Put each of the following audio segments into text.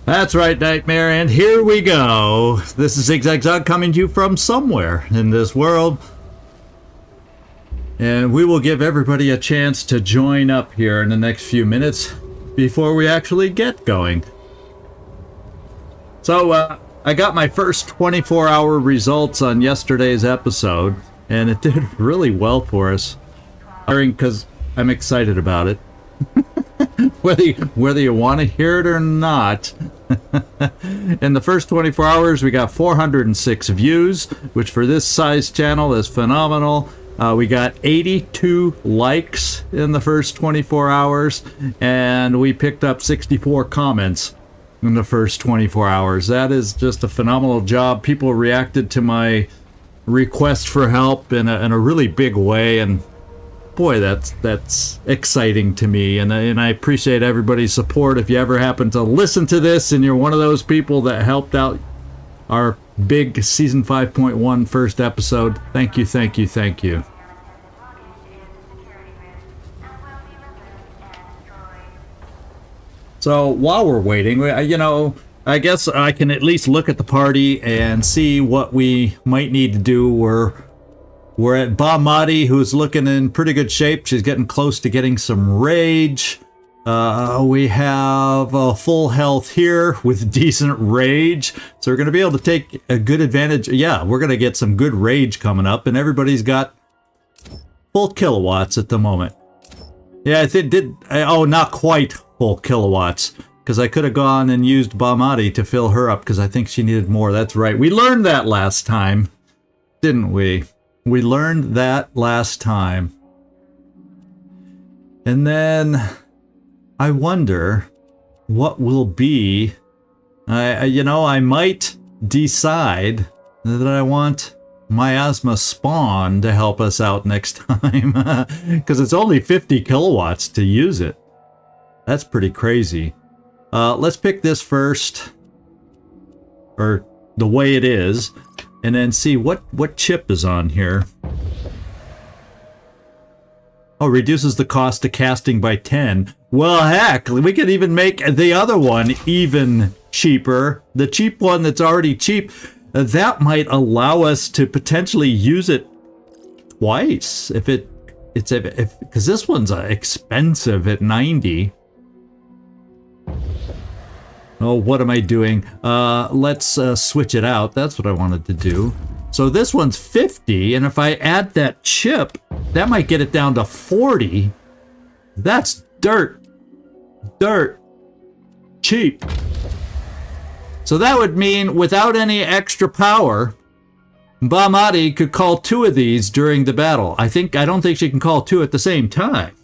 That's right, Nightmare, and here we go. This is Zigzag coming to you from somewhere in this world. And we will give everybody a chance to join up here in the next few minutes before we actually get going. So, I got my first 24-hour results on yesterday's episode, and it did really well for us. Because I'm excited about it. whether you want to hear it or not. In the first 24 hours, we got 406 views, which for this size channel is phenomenal. We got 82 likes in the first 24 hours, and we picked up 64 comments in the first 24 hours. That is just a phenomenal job. People reacted to my request for help in a really big way, and boy, that's exciting to me, and I appreciate everybody's support. If you ever happen to listen to this and you're one of those people that helped out our big Season 5.1 first episode, thank you, thank you, thank you. So while we're waiting, I guess I can at least look at the party and see what we might need to do. We're at Bahmati, who's looking in pretty good shape. She's getting close to getting some rage. We have full health here with decent rage. So we're going to be able to take a good advantage. Yeah, we're going to get some good rage coming up. And everybody's got full kilowatts at the moment. Yeah, not quite full kilowatts. Because I could have gone and used Bahmati to fill her up because I think she needed more. That's right. We learned that last time, didn't we? We learned that last time. And then I wonder what will be. I might decide that I want Miasma Spawn to help us out next time. Because it's only 50 kilowatts to use it. That's pretty crazy. Let's pick this first. Or the way it is. And then see what chip is on here. Oh, reduces the cost of casting by 10. Well, heck, we could even make the other one even cheaper. The cheap one that's already cheap. That might allow us to potentially use it twice. Because this one's expensive at 90. Oh, what am I doing? Let's switch it out. That's what I wanted to do. So this one's 50, and if I add that chip, that might get it down to 40. That's dirt. Dirt. Cheap. So that would mean without any extra power, Bahmati could call 2 of these during the battle. I don't think she can call 2 at the same time.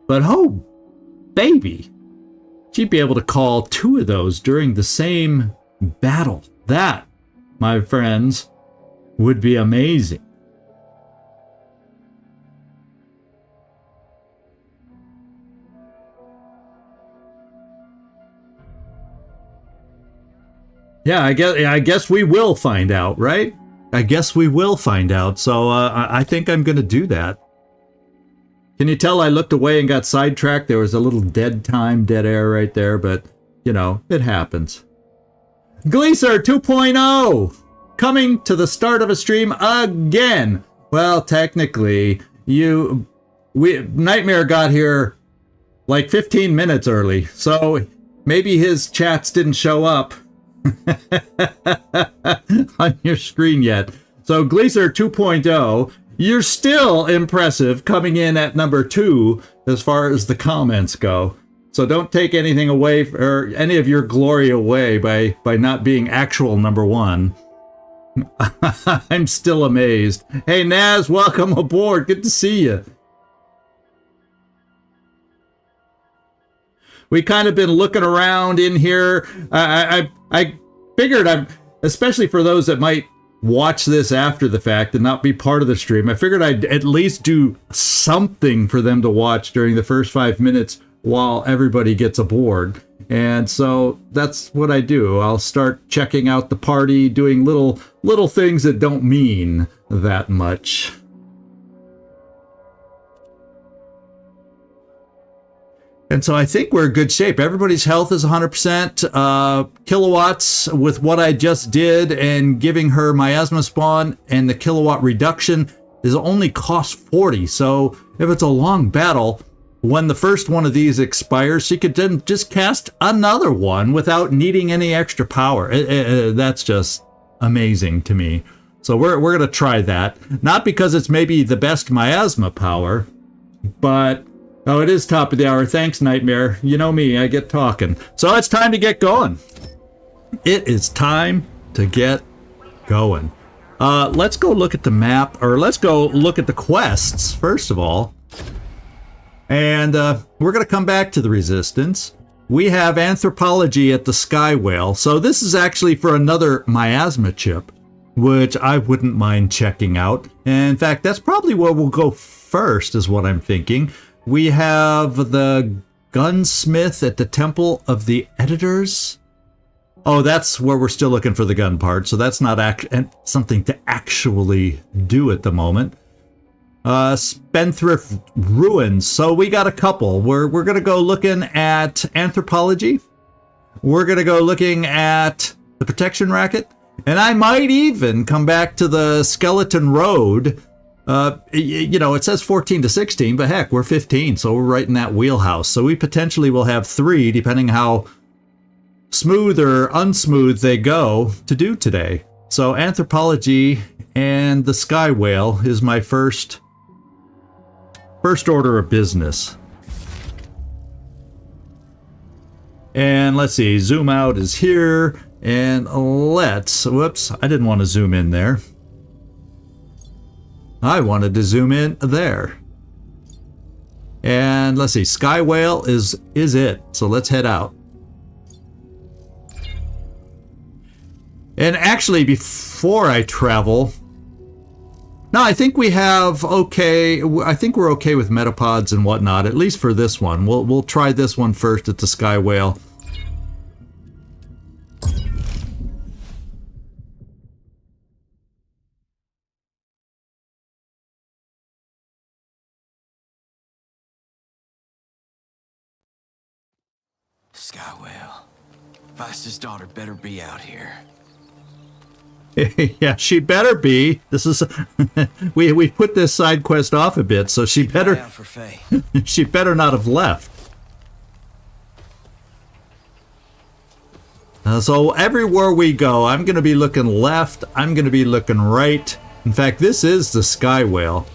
But oh, baby. She'd be able to call 2 of those during the same battle. That, my friends, would be amazing. Yeah, I guess we will find out, right? I guess we will find out. So I think I'm going to do that. Can you tell I looked away and got sidetracked? There was a little dead air right there, but, it happens. Gleaser 2.0! Coming to the start of a stream again! Well, technically, Nightmare got here like 15 minutes early, so maybe his chats didn't show up on your screen yet. So, Gleaser 2.0... You're still impressive coming in at number 2 as far as the comments go. So don't take anything away or any of your glory away by not being actual number 1. I'm still amazed. Hey Naz, welcome aboard. Good to see you. We kind of been looking around in here. I figured especially for those that might watch this after the fact and not be part of the stream, I figured I'd at least do something for them to watch during the first 5 minutes while everybody gets aboard. And so that's what I do. I'll start checking out the party, doing little things that don't mean that much. And so I think we're in good shape. Everybody's health is 100%. Kilowatts with what I just did and giving her miasma spawn and the kilowatt reduction is only cost 40. So if it's a long battle, when the first one of these expires, she could then just cast another one without needing any extra power. That's just amazing to me. So we're going to try that. Not because it's maybe the best miasma power, but... Oh, it is top of the hour. Thanks, Nightmare. You know me, I get talking. So it's time to get going. It is time to get going. Let's go look at the map, or let's go look at the quests, first of all. And we're going to come back to the Resistance. We have Anthropology at the Sky Whale. So this is actually for another miasma chip, which I wouldn't mind checking out. And in fact, that's probably where we'll go first, is what I'm thinking. We have the gunsmith at the Temple of the Editors. Oh, that's where we're still looking for the gun part, so that's not something to actually do at the moment. Spendthrift Ruins. So we got a couple. We're going to go looking at Anthropology. We're going to go looking at the Protection Racket. And I might even come back to the Skeleton Road. You know, it says 14 to 16, but heck, we're 15, so we're right in that wheelhouse. So we potentially will have 3, depending how smooth or unsmooth they go, to do today. So Anthropology and the Sky Whale is my first order of business. And let's see, zoom out is here, and whoops, I didn't want to zoom in there. I wanted to zoom in there. And let's see, Sky Whale is it. So let's head out. And actually, before I travel, no, I think we have okay. I think we're okay with metapods and whatnot, at least for this one. We'll try this one first at the Sky Whale. Skywell, Vice's daughter better be out here. Yeah, she better be. This is we put this side quest off a bit, so she better For Faye. she better not have left. So everywhere we go, I'm going to be looking left. I'm going to be looking right. In fact, this is the Sky Whale.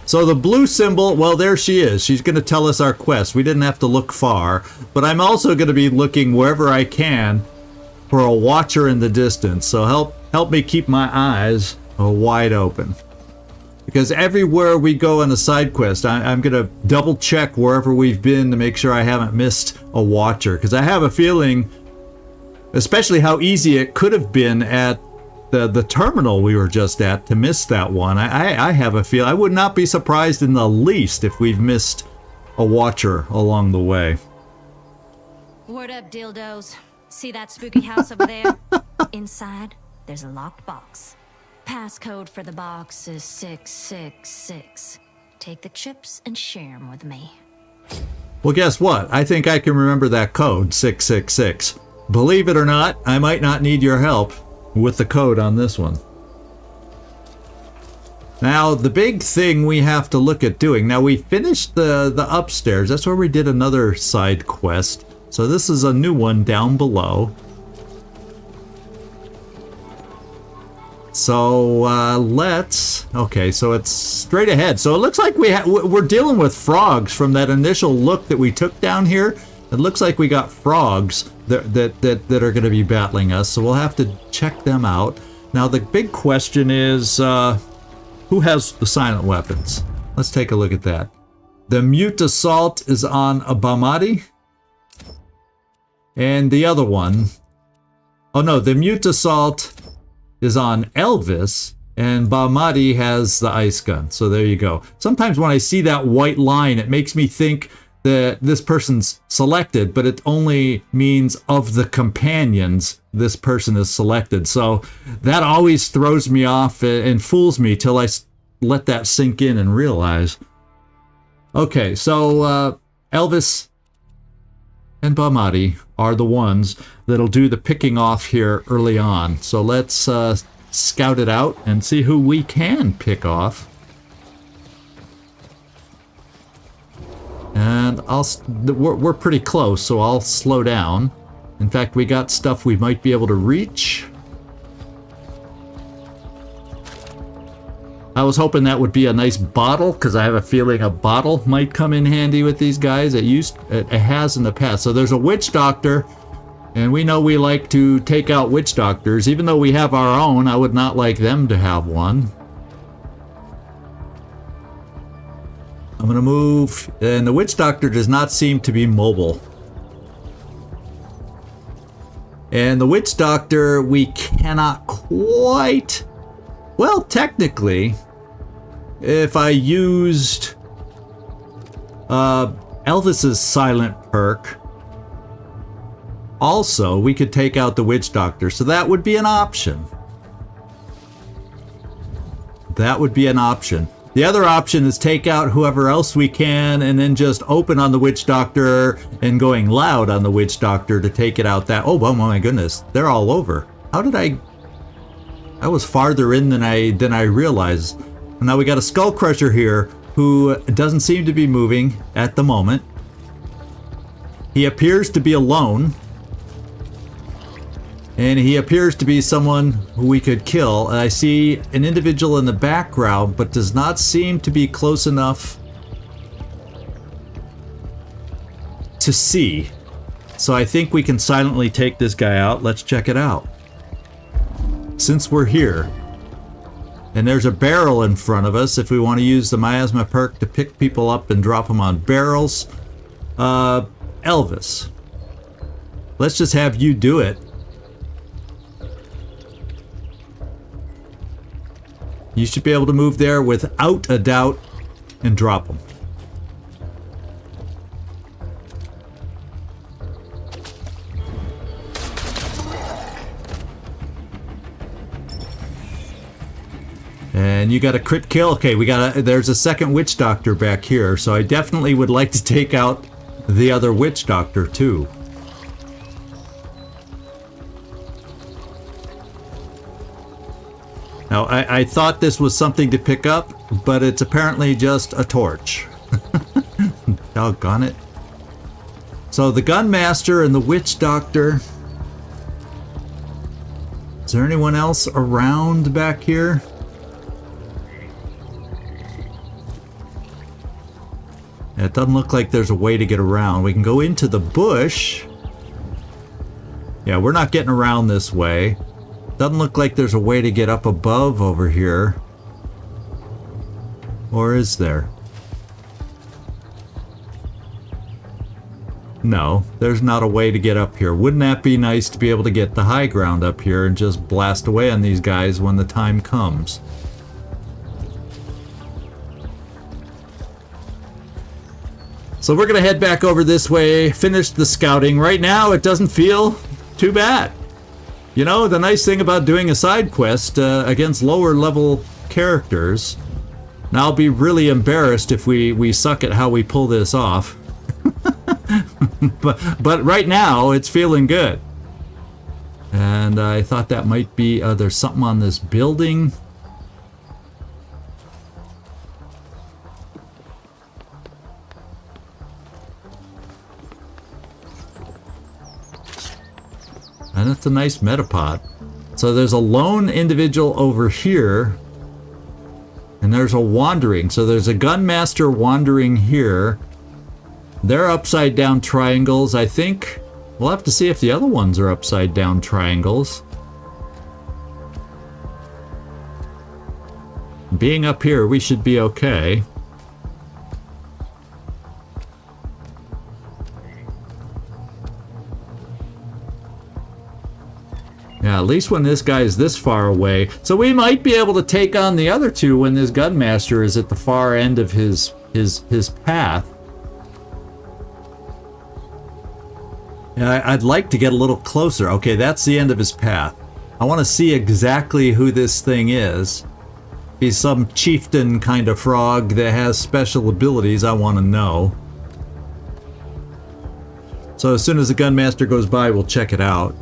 So the blue symbol, well, there she is. She's going to tell us our quest. We didn't have to look far, but I'm also going to be looking wherever I can for a watcher in the distance. So help me keep my eyes wide open. Because everywhere we go on a side quest, I'm going to double check wherever we've been to make sure I haven't missed a watcher. Because I have a feeling, especially how easy it could have been at the terminal we were just at, to miss that one. I have a feel I would not be surprised in the least if we've missed a watcher along the way. Word up, dildos. See that spooky house over there? Inside, there's a locked box. Passcode for the box is 666. Take the chips and share them with me. Well, guess what? I think I can remember that code, 666. Believe it or not, I might not need your help with the code on this one. Now, the big thing we have to look at doing, now we finished the upstairs, that's where we did another side quest. So this is a new one down below. So okay, so it's straight ahead. So it looks like we're dealing with frogs from that initial look that we took down here. It looks like we got frogs that are going to be battling us, so we'll have to check them out. Now the big question is, who has the silent weapons? Let's take a look at that. The Mute Assault is on Abamati. And the other one, oh no, the Mute Assault is on Elvis, and Bamati has the ice gun. So there you go. Sometimes when I see that white line, it makes me think that this person's selected, but it only means of the companions this person is selected. So that always throws me off and fools me till I let that sink in and realize. Okay, so Elvis and Bahmati are the ones that'll do the picking off here early on. So let's scout it out and see who we can pick off. And we're pretty close, so I'll slow down. In fact, we got stuff we might be able to reach. I was hoping that would be a nice bottle, because I have a feeling a bottle might come in handy with these guys. It has in the past. So there's a witch doctor, and we know we like to take out witch doctors. Even though we have our own, I would not like them to have one. I'm going to move, and the witch doctor does not seem to be mobile. And the witch doctor, we cannot quite... Well, technically, if I used Elvis's silent perk, also, we could take out the witch doctor. So that would be an option. That would be an option. The other option is take out whoever else we can and then just open on the witch doctor and going loud on the witch doctor to take it out that... Oh my goodness, they're all over. How did I was farther in than I realized. Now we got a skull crusher here who doesn't seem to be moving at the moment. He appears to be alone. And he appears to be someone who we could kill. I see an individual in the background, but does not seem to be close enough to see. So I think we can silently take this guy out. Let's check it out. Since we're here, and there's a barrel in front of us, if we want to use the Miasma perk to pick people up and drop them on barrels. Elvis, let's just have you do it. You should be able to move there without a doubt and drop them. And you got a crit kill. Okay, there's a second witch doctor back here, so I definitely would like to take out the other witch doctor too. Now, I thought this was something to pick up, but it's apparently just a torch. Doggone it. So the gunmaster and the witch doctor. Is there anyone else around back here? It doesn't look like there's a way to get around. We can go into the bush. Yeah, we're not getting around this way. Doesn't look like there's a way to get up above over here. Or is there? No, there's not a way to get up here. Wouldn't that be nice to be able to get the high ground up here and just blast away on these guys when the time comes? So we're going to head back over this way, finish the scouting. Right now, it doesn't feel too bad. You know, the nice thing about doing a side quest against lower level characters, and I'll be really embarrassed if we suck at how we pull this off. but right now, it's feeling good. And I thought that might be, there's something on this building. And it's a nice metapod. So there's a lone individual over here. And there's a wandering. So there's a gunmaster wandering here. They're upside down triangles. I think we'll have to see if the other ones are upside down triangles. Being up here, we should be okay. Yeah, at least when this guy is this far away. So we might be able to take on the other two when this gunmaster is at the far end of his path. Yeah, I'd like to get a little closer. Okay, that's the end of his path. I want to see exactly who this thing is. If he's some chieftain kind of frog that has special abilities, I want to know. So as soon as the gunmaster goes by, we'll check it out.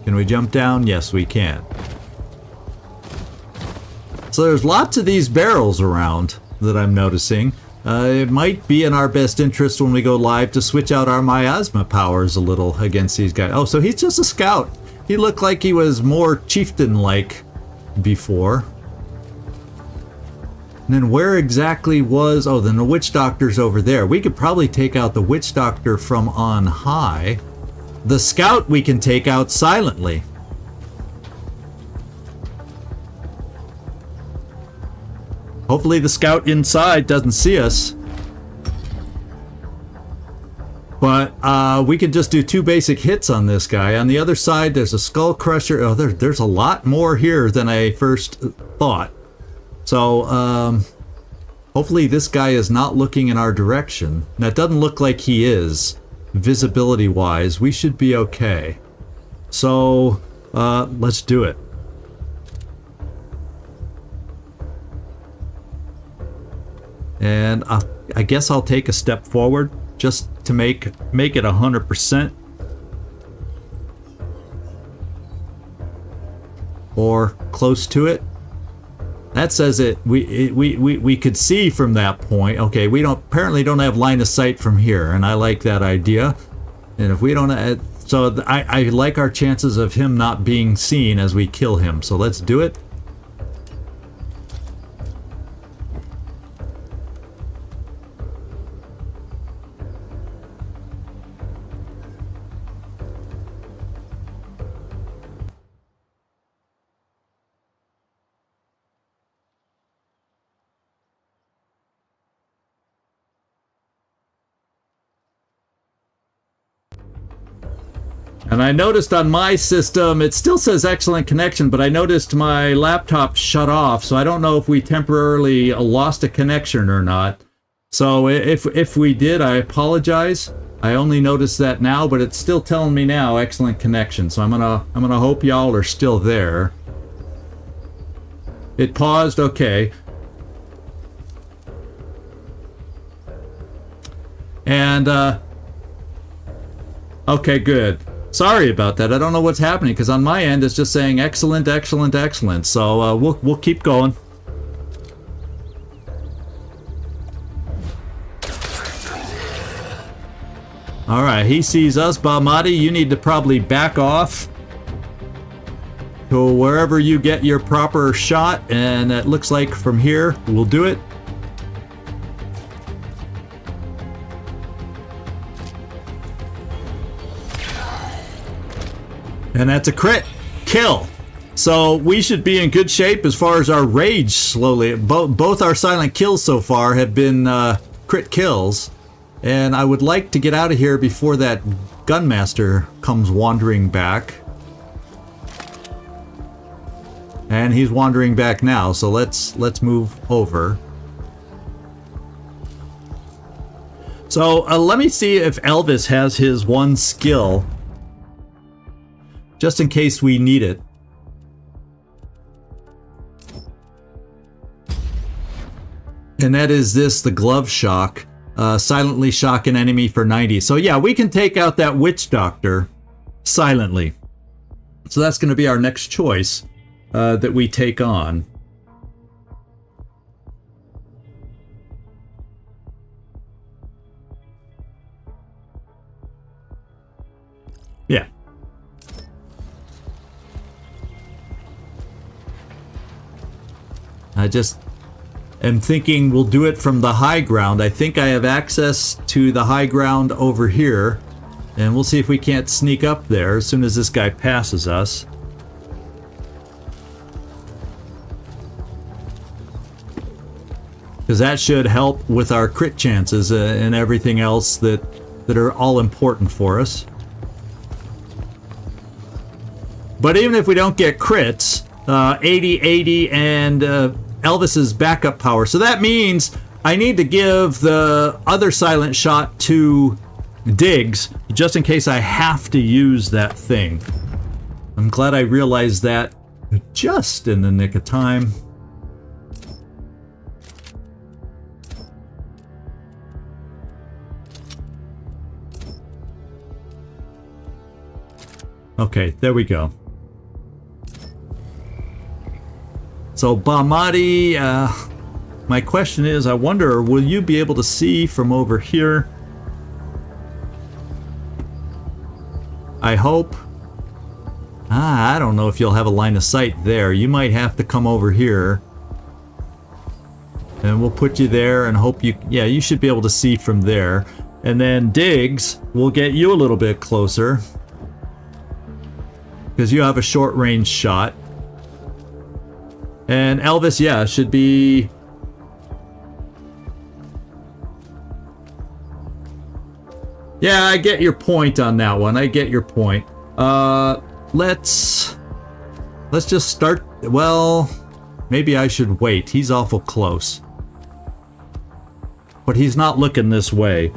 Can we jump down? Yes, we can. So there's lots of these barrels around that I'm noticing. It might be in our best interest when we go live to switch out our miasma powers a little against these guys. Oh, so he's just a scout. He looked like he was more chieftain-like before. And then where exactly was... Oh, then the witch doctor's over there. We could probably take out the witch doctor from on high. The scout we can take out silently. Hopefully the scout inside doesn't see us. But we can just do 2 basic hits on this guy. On the other side, there's a skull crusher. Oh, there's a lot more here than I first thought. So hopefully this guy is not looking in our direction. Now, it doesn't look like he is. Visibility wise, we should be okay. So let's do it. And I guess I'll take a step forward just to make it 100%. Or close to it. That says it. We could see from that point. Okay, we apparently don't have line of sight from here, and I like that idea. And if we don't, so I like our chances of him not being seen as we kill him. So let's do it. And I noticed on my system, it still says excellent connection, but I noticed my laptop shut off, so I don't know if we temporarily lost a connection or not. So if we did, I apologize. I only noticed that now, but it's still telling me now excellent connection. So I'm gonna hope y'all are still there. It paused, okay. And okay, good. Sorry about that. I don't know what's happening because on my end it's just saying excellent, excellent, excellent. So we'll keep going. All right, he sees us. Bahmati, you need to probably back off to wherever you get your proper shot, and it looks like from here we'll do it. And that's a crit kill. So we should be in good shape as far as our rage slowly. Both our silent kills so far have been crit kills. And I would like to get out of here before that gunmaster comes wandering back. And he's wandering back now, so let's move over. So let me see if Elvis has his one skill. Just in case we need it. And that is this, the glove shock. Silently shock an enemy for 90. So yeah, we can take out that witch doctor silently. So that's going to be our next choice that we take on. Yeah. I just am thinking we'll do it from the high ground. I think I have access to the high ground over here. And we'll see if we can't sneak up there as soon as this guy passes us. Because that should help with our crit chances and everything else that are all important for us. But even if we don't get crits, 80, 80, and Elvis's backup power. So that means I need to give the other silent shot to Diggs, just in case I have to use that thing. I'm glad I realized that just in the nick of time. Okay, there we go. So Bahmati, my question is, I wonder, will you be able to see from over here? I hope. I don't know if you'll have a line of sight there. You might have to come over here. And we'll put you there and hope you... Yeah, you should be able to see from there. And then Diggs, we'll get you a little bit closer. Because you have a short-range shot. And Elvis, yeah, should be... Yeah, I get your point on that one. I get your point. Let's just start... Well, maybe I should wait. He's awful close. But he's not looking this way.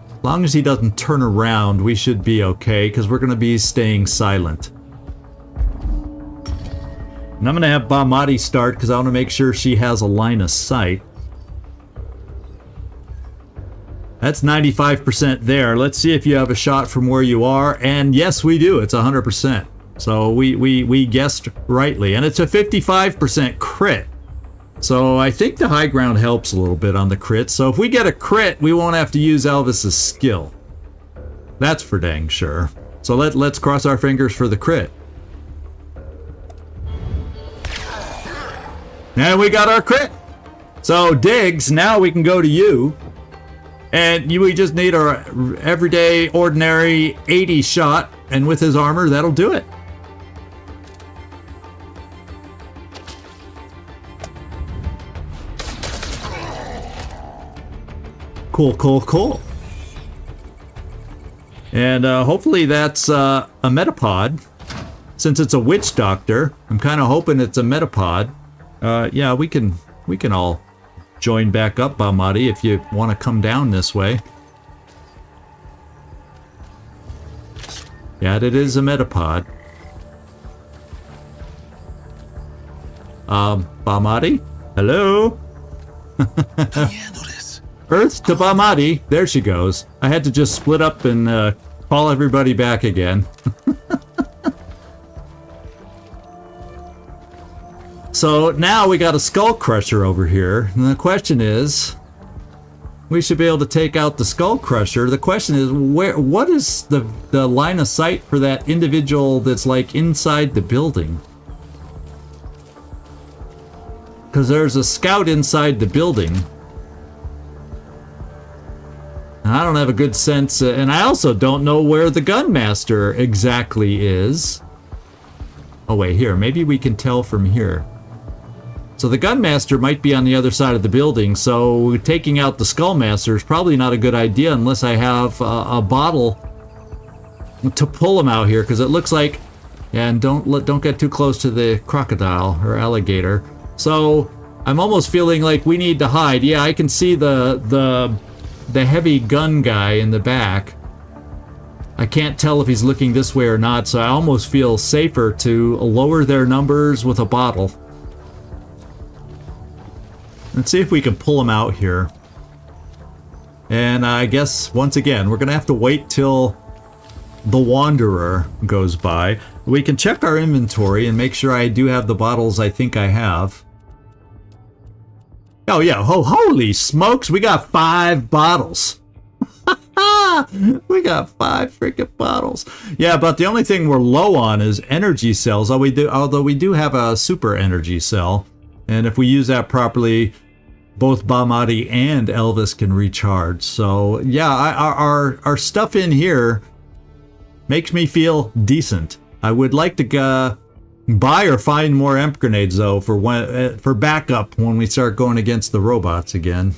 As long as he doesn't turn around, we should be okay, because we're going to be staying silent. And I'm going to have Bahmati start, because I want to make sure she has a line of sight. That's 95% there. Let's see if you have a shot from where you are. And yes, we do. It's 100%. So we guessed rightly. And it's a 55% crit. So I think the high ground helps a little bit on the crit. So if we get a crit, we won't have to use Elvis's skill. That's for dang sure. So let's cross our fingers for the crit. And we got our crit. So Diggs, now we can go to you. And we just need our everyday, ordinary 80 shot. And with his armor, that'll do it. Cool, cool, cool. And hopefully that's a metapod. Since it's a witch doctor, I'm kind of hoping it's a metapod. Yeah, we can all join back up, Bahmati, if you want to come down this way. Yeah, it is a metapod. Bahmati? Hello? Earth to Bahmati. There she goes. I had to just split up and call everybody back again. So now we got a skull crusher over here. And the question is, we should be able to take out the skull crusher. The question is, what is the line of sight for that individual that's like inside the building? Because there's a scout inside the building. And I don't have a good sense, and I also don't know where the gunmaster exactly is. Oh wait, here, maybe we can tell from here. So the gunmaster might be on the other side of the building, so taking out the skullmaster is probably not a good idea unless I have a bottle to pull him out here, because it looks like, yeah, and don't get too close to the crocodile or alligator. So I'm almost feeling like we need to hide. Yeah, I can see the heavy gun guy in the back. I can't tell if he's looking this way or not, so I almost feel safer to lower their numbers with a bottle. Let's see if we can pull him out here. And I guess, once again, we're going to have to wait till the Wanderer goes by. We can check our inventory and make sure I do have the bottles I think I have. Oh yeah, holy smokes, we got 5 bottles. We got 5 freaking bottles. Yeah, but the only thing we're low on is energy cells, although we do have a super energy cell. And if we use that properly, both Bahmati and Elvis can recharge. So yeah, our stuff in here makes me feel decent. I would like to buy or find more amp grenades though for backup when we start going against the robots again.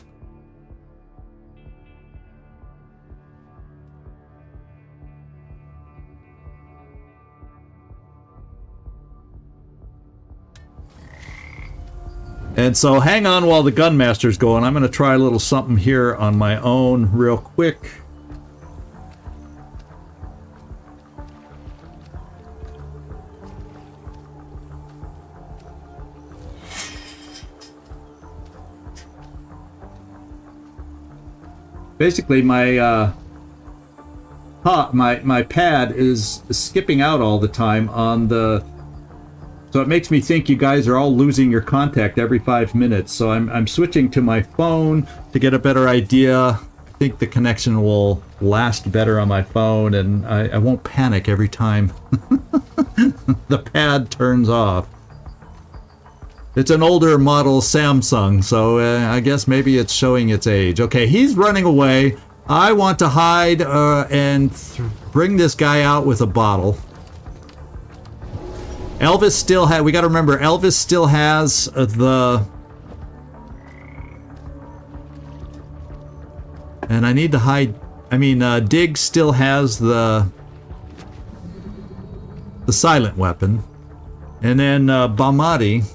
And so hang on while the gunmaster's going. I'm going to try a little something here on my own real quick. basically my my pad is skipping out all the time on the, so it makes me think you guys are all losing your contact every 5 minutes. So I'm switching to my phone to get a better idea. I think the connection will last better on my phone, and I won't panic every time the pad turns off. It's an older model Samsung, so I guess maybe it's showing its age. Okay, he's running away. I want to hide and bring this guy out with a bottle. Elvis still has... We got to remember, Elvis still has the... And I need to hide... I mean, Dig still has the silent weapon. And then Bamati...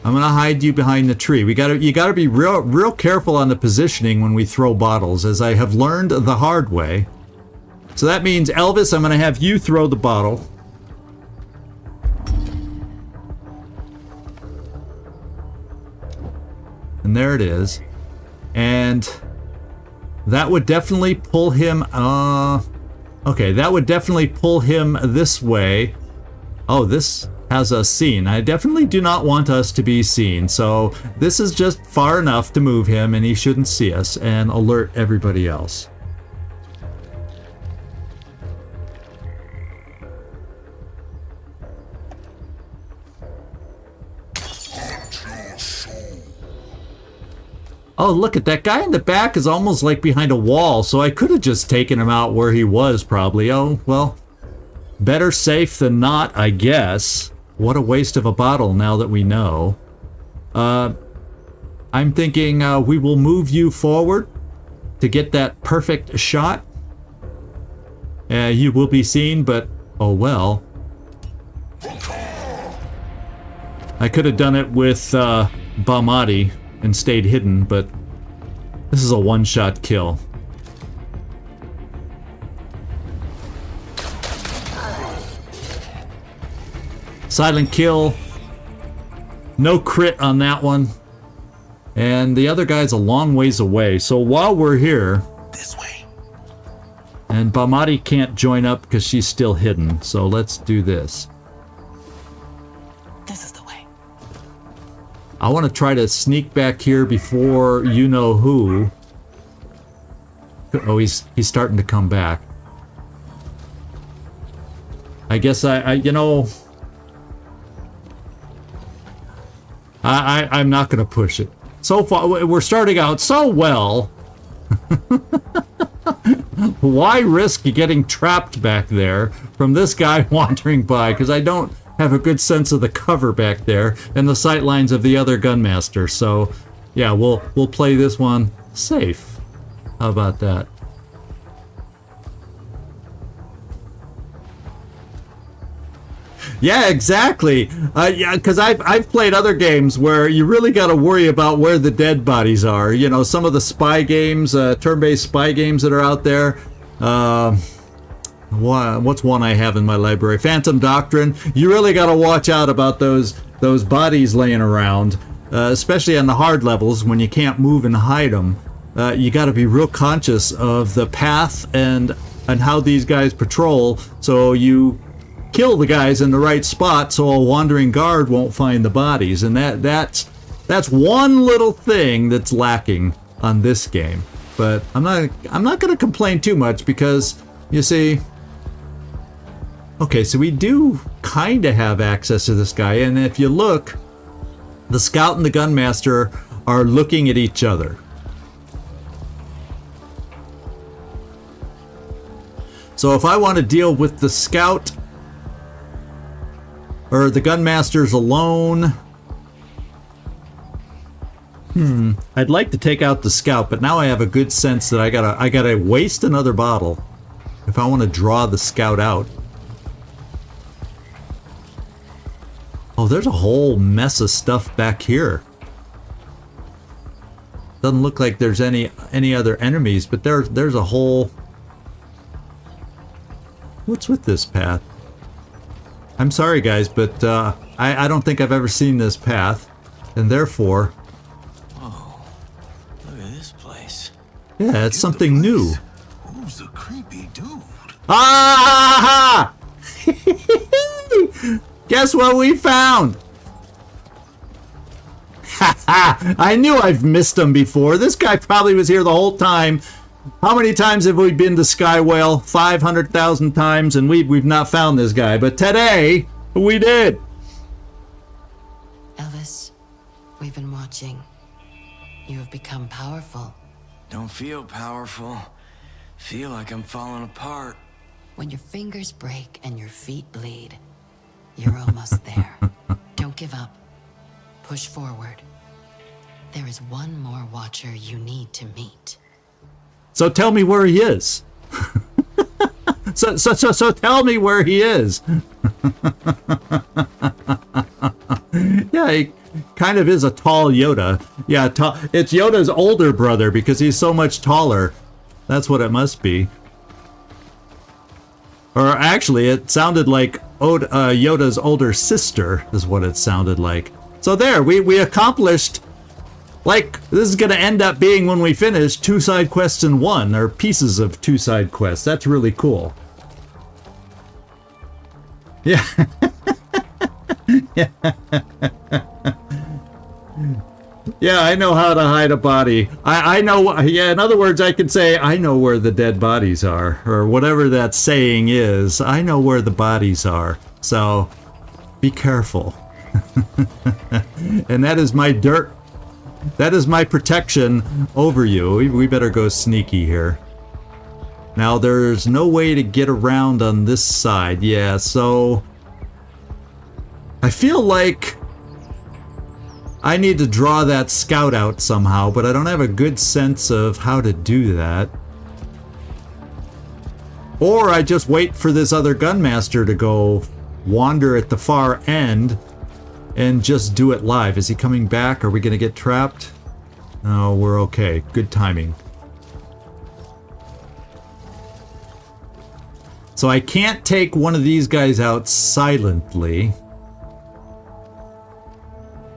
I'm gonna hide you behind the tree. You gotta be real careful on the positioning when we throw bottles, as I have learned the hard way. So that means, Elvis, I'm gonna have you throw the bottle. And there it is. And that would definitely pull him, okay, that would definitely pull him this way. Oh, this has us seen. I definitely do not want us to be seen, so this is just far enough to move him and he shouldn't see us and alert everybody else. Oh, look at that guy in the back is almost like behind a wall, so I could have just taken him out where he was probably. Oh, well, better safe than not, I guess. What a waste of a bottle now that we know. I'm thinking we will move you forward to get that perfect shot. You will be seen, but oh well. I could have done it with Bamati and stayed hidden, but this is a one-shot kill. Silent kill. No crit on that one. And the other guy's a long ways away. So while we're here... This way. And Bamati can't join up because she's still hidden. So let's do this. This is the way. I want to try to sneak back here before you know who. Oh, he's starting to come back. I guess you know... I'm not going to push it. So far, we're starting out so well. Why risk getting trapped back there from this guy wandering by? Because I don't have a good sense of the cover back there and the sight lines of the other gunmaster. So, yeah, we'll play this one safe. How about that? Yeah, exactly. Yeah, because I've played other games where you really got to worry about where the dead bodies are. You know, some of the spy games, turn-based spy games that are out there. What's one I have in my library? Phantom Doctrine. You really got to watch out about those bodies laying around, especially on the hard levels when you can't move and hide them. You got to be real conscious of the path and how these guys patrol, so you kill the guys in the right spot so a wandering guard won't find the bodies. And that's one little thing that's lacking on this game. But I'm not going to complain too much because, you see, okay, so we do kind of have access to this guy, and if you look, the scout and the gunmaster are looking at each other. So if I want to deal with the scout or the gunmasters alone, I'd like to take out the scout, but now I have a good sense that I gotta waste another bottle if I want to draw the scout out. Oh, there's a whole mess of stuff back here. Doesn't look like there's any other enemies, but there's a whole... What's with this path? I'm sorry, guys, but I don't think I've ever seen this path, and therefore... Whoa. Yeah, it's something new. Who's the creepy dude? Ah! Guess what we found? I knew I've missed him before. This guy probably was here the whole time. How many times have we been to Sky Whale? 500,000 times, and we've not found this guy. But today, we did. Elvis, we've been watching. You have become powerful. Don't feel powerful. Feel like I'm falling apart. When your fingers break and your feet bleed, you're almost there. Don't give up. Push forward. There is one more watcher you need to meet. So tell me where he is. So tell me where he is. Yeah, he kind of is a tall Yoda. Yeah, it's Yoda's older brother because he's so much taller. That's what it must be. Or actually, it sounded like Yoda's older sister is what it sounded like. So there, we accomplished, like, this is going to end up being, when we finish, 2 side quests in one, or pieces of 2 side quests. That's really cool. Yeah. Yeah. Yeah, I know how to hide a body. I know, yeah, in other words, I could say, I know where the dead bodies are, or whatever that saying is. I know where the bodies are. So, be careful. And that is my dirt. That is my protection over you. We better go sneaky here. Now, there's no way to get around on this side. Yeah, so I feel like I need to draw that scout out somehow, but I don't have a good sense of how to do that. Or I just wait for this other gunmaster to go wander at the far end and just do it live. Is he coming back? Are we going to get trapped? No, we're okay. Good timing. So I can't take one of these guys out silently.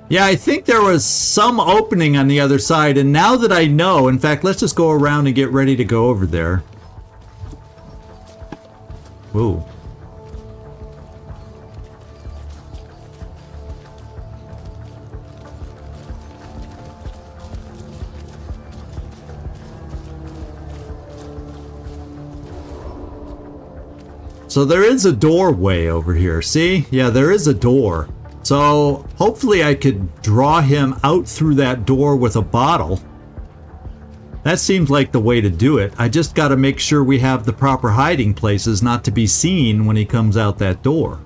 Yeah, I think there was some opening on the other side, and now that I know, in fact, let's just go around and get ready to go over there. Ooh. So there is a doorway over here, see? Yeah, there is a door. So hopefully I could draw him out through that door with a bottle. That seems like the way to do it. I just got to make sure we have the proper hiding places not to be seen when he comes out that door.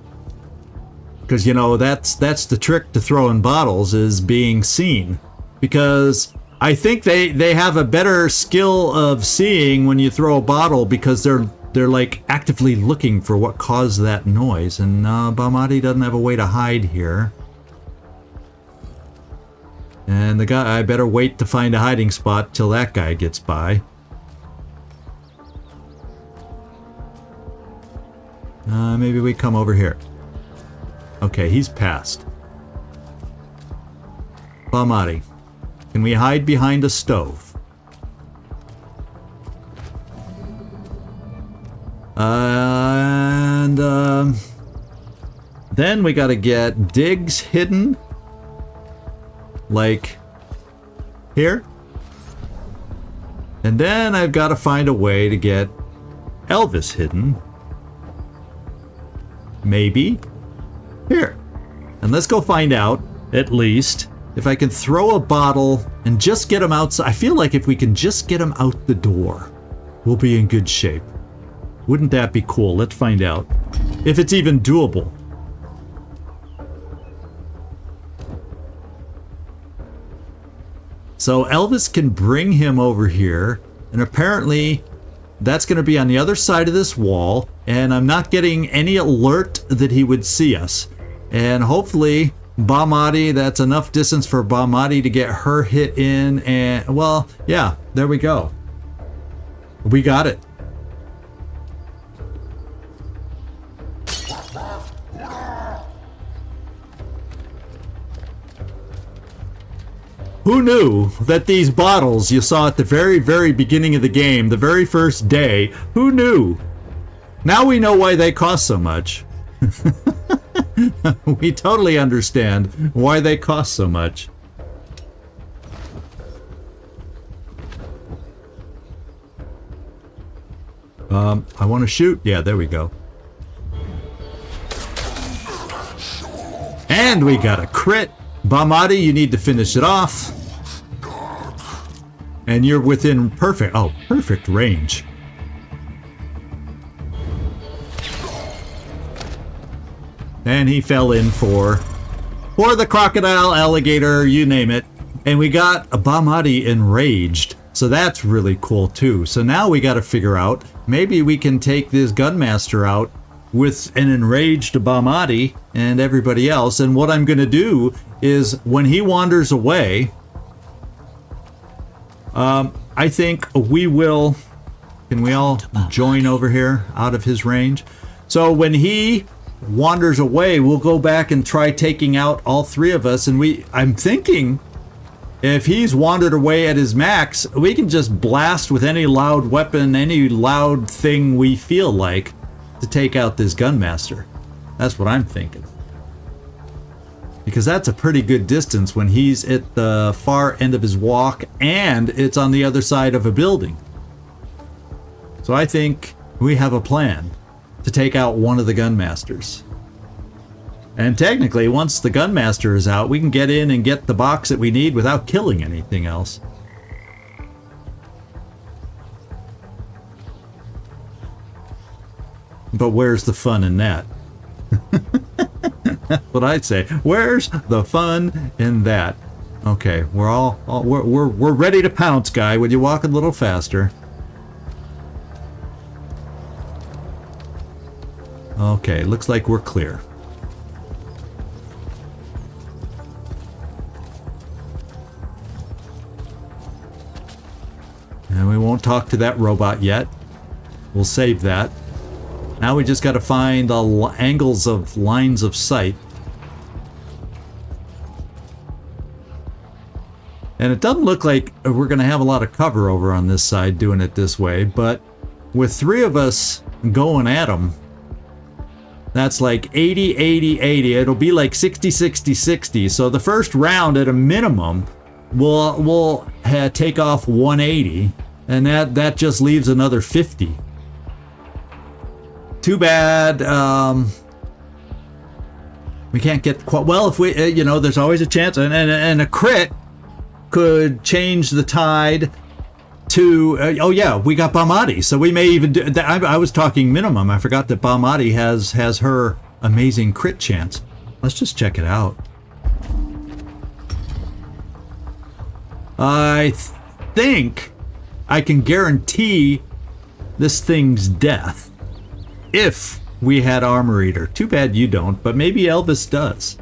Because, you know, that's the trick to throwing bottles, is being seen. Because I think they have a better skill of seeing when you throw a bottle, because they're like actively looking for what caused that noise, and Bahmati doesn't have a way to hide here. And the guy, I better wait to find a hiding spot till that guy gets by. Maybe we come over here. Okay, he's passed. Bahmati, can we hide behind a stove? And then we gotta get Diggs hidden, like here. And then I've got to find a way to get Elvis hidden, maybe here. And let's go find out, at least, if I can throw a bottle and just get him outside. I feel like if we can just get him out the door, we'll be in good shape. Wouldn't that be cool? Let's find out. If it's even doable. So Elvis can bring him over here, and apparently that's going to be on the other side of this wall, and I'm not getting any alert that he would see us. And hopefully Bahmati, that's enough distance for Bahmati to get her hit in, and, well, yeah, there we go. We got it. Who knew that these bottles you saw at the very, very beginning of the game, the very first day, who knew? Now we know why they cost so much. We totally understand why they cost so much. I want to shoot. Yeah, there we go. And we got a crit. Bamati, you need to finish it off. And you're within perfect range. And he fell in for the crocodile, alligator, you name it. And we got a Bamati enraged. So that's really cool too. So now we got to figure out, maybe we can take this gunmaster out with an enraged Bamati and everybody else. And what I'm going to do is when he wanders away, I think we will, can we all join over here out of his range? So when he wanders away, we'll go back and try taking out all three of us. And I'm thinking if he's wandered away at his max, we can just blast with any loud weapon, any loud thing we feel like to take out this gunmaster. That's what I'm thinking. Because that's a pretty good distance when he's at the far end of his walk and it's on the other side of a building. So I think we have a plan to take out one of the gunmasters. And technically, once the gunmaster is out, we can get in and get the box that we need without killing anything else. But where's the fun in that? That's what I'd say. Where's the fun in that? Okay, we're ready to pounce, guy. Would you walk a little faster? Okay, looks like we're clear. And we won't talk to that robot yet. We'll save that. Now we just got to find the angles of lines of sight. And it doesn't look like we're going to have a lot of cover over on this side doing it this way, but with three of us going at them, that's like 80, 80, 80. It'll be like 60, 60, 60. So the first round at a minimum, we'll take off 180, and that just leaves another 50. Too bad we can't get quite well. If we, there's always a chance, and a crit could change the tide to. Oh yeah, we got Bamati, so we may even do. I was talking minimum. I forgot that Bamati has her amazing crit chance. Let's just check it out. I think I can guarantee this thing's death if we had Armor Eater. Too bad you don't, but maybe Elvis does.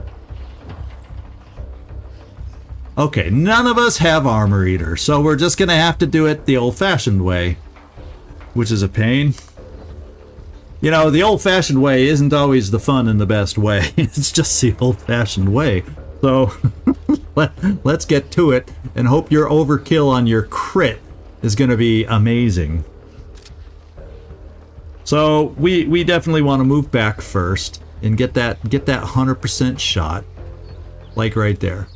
Okay, none of us have Armor Eater, so we're just gonna have to do it the old-fashioned way, which is a pain. You know, the old-fashioned way isn't always the fun and the best way. It's just the old-fashioned way. So let's get to it and hope your overkill on your crit is going to be amazing. So we definitely want to move back first and get that 100% shot, like right there.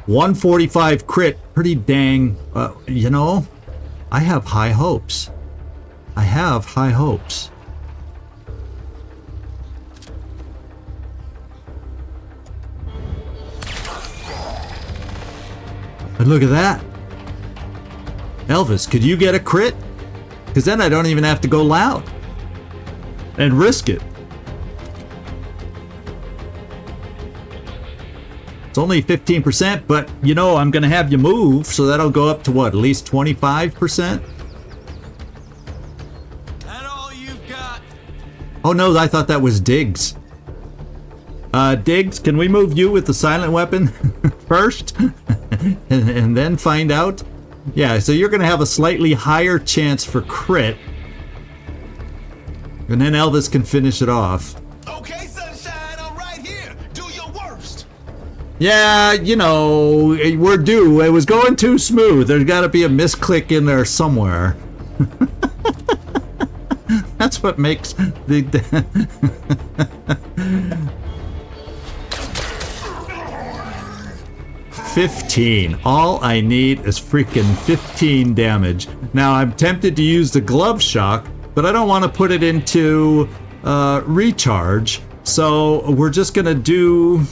145 crit, pretty dang. I have high hopes. I have high hopes. But look at that. Elvis, could you get a crit? Because then I don't even have to go loud and risk it. It's only 15%, but I'm going to have you move, so that'll go up to what, at least 25%? That all you've got? Oh no, I thought that was Diggs. Diggs, can we move you with the silent weapon first? and then find out? Yeah, so you're going to have a slightly higher chance for crit. And then Elvis can finish it off. Okay, sunshine, I'm right here. Do your worst. Yeah, you know, we're due. It was going too smooth. There's got to be a misclick in there somewhere. That's what makes the... 15. All I need is freaking 15 damage. Now, I'm tempted to use the glove shock, but I don't want to put it into recharge. So we're just going to do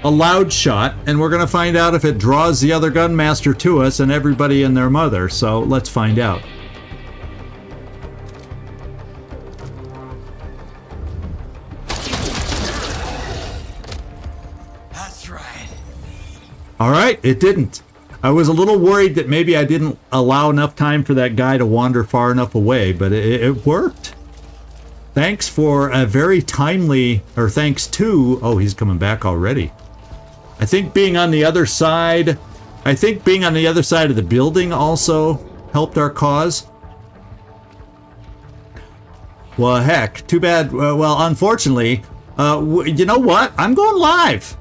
a loud shot, and we're going to find out if it draws the other gunmaster to us and everybody and their mother. So let's find out. That's right. All right, it didn't. I was a little worried that maybe I didn't allow enough time for that guy to wander far enough away, but it worked. Thanks for a very timely, or thanks to, oh, he's coming back already. I think being on the other side of the building also helped our cause. Well, heck, too bad. Well, unfortunately, you know what? I'm going live.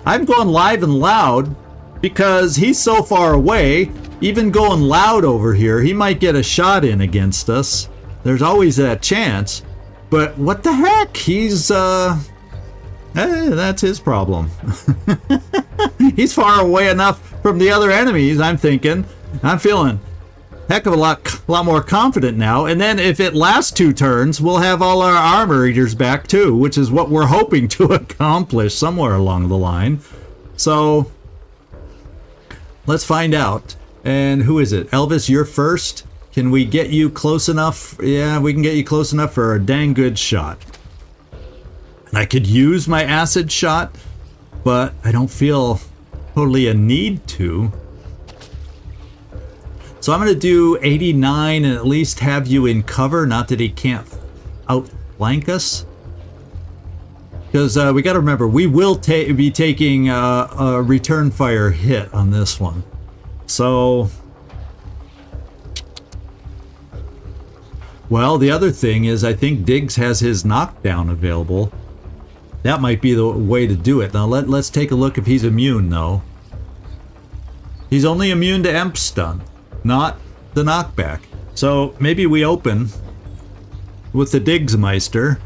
I'm going live and loud because he's so far away. Even going loud over here, he might get a shot in against us. There's always that chance. But what the heck? He's, that's his problem. He's far away enough from the other enemies, I'm thinking. I'm feeling a heck of a lot more confident now. And then if it lasts 2 turns, we'll have all our armor eaters back too, which is what we're hoping to accomplish somewhere along the line. So let's find out. And who is it? Elvis, you're first. Can we get you close enough? Yeah, we can get you close enough for a dang good shot. And I could use my acid shot, but I don't feel totally a need to. So I'm going to do 89 and at least have you in cover. Not that he can't outflank us. Because we got to remember, we will be taking a return fire hit on this one. So... well, the other thing is I think Diggs has his knockdown available. That might be the way to do it. Now let's take a look if he's immune though. He's only immune to Emp Stun, not the knockback. So maybe we open with the Diggsmeister.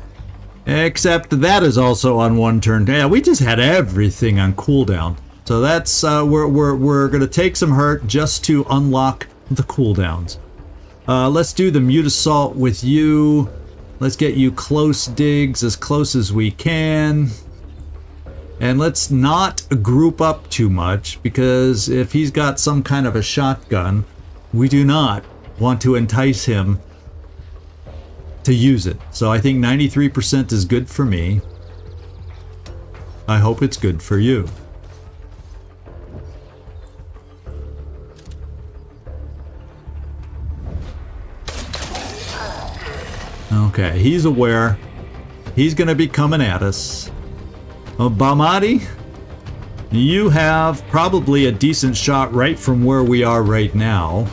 Except that is also on 1 turn. Yeah, we just had everything on cooldown. So that's we're gonna take some hurt just to unlock the cooldowns. Let's do the Mute Assault with you. Let's get you close, Diggs, as close as we can. And let's not group up too much, because if he's got some kind of a shotgun, we do not want to entice him to use it. So I think 93% is good for me. I hope it's good for you. Okay, he's aware. He's going to be coming at us. Bamadi, you have probably a decent shot right from where we are right now.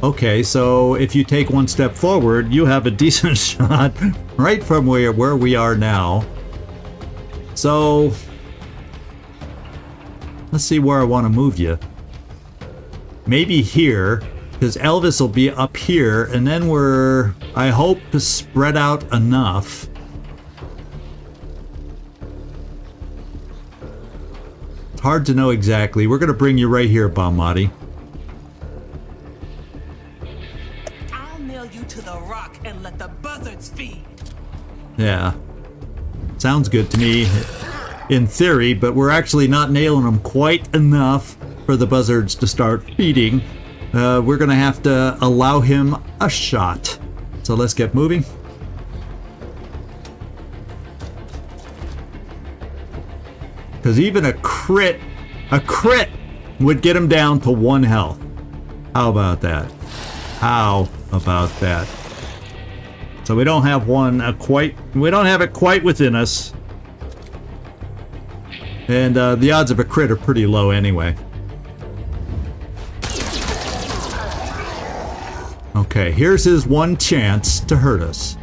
Okay, so if you take 1 step forward, you have a decent shot right from where we are now. So, let's see where I want to move you. Maybe here. Because Elvis will be up here, and then we're, I hope, to spread out enough. It's hard to know exactly. We're going to bring you right here, Bamadi. I'll nail you to the rock and let the buzzards feed. Yeah. Sounds good to me in theory, but we're actually not nailing them quite enough for the buzzards to start feeding. We're going to have to allow him a shot. So let's get moving. Because even a crit would get him down to 1 health. How about that? How about that? So we don't have we don't have it quite within us. And the odds of a crit are pretty low anyway. Okay, here's his 1 chance to hurt us.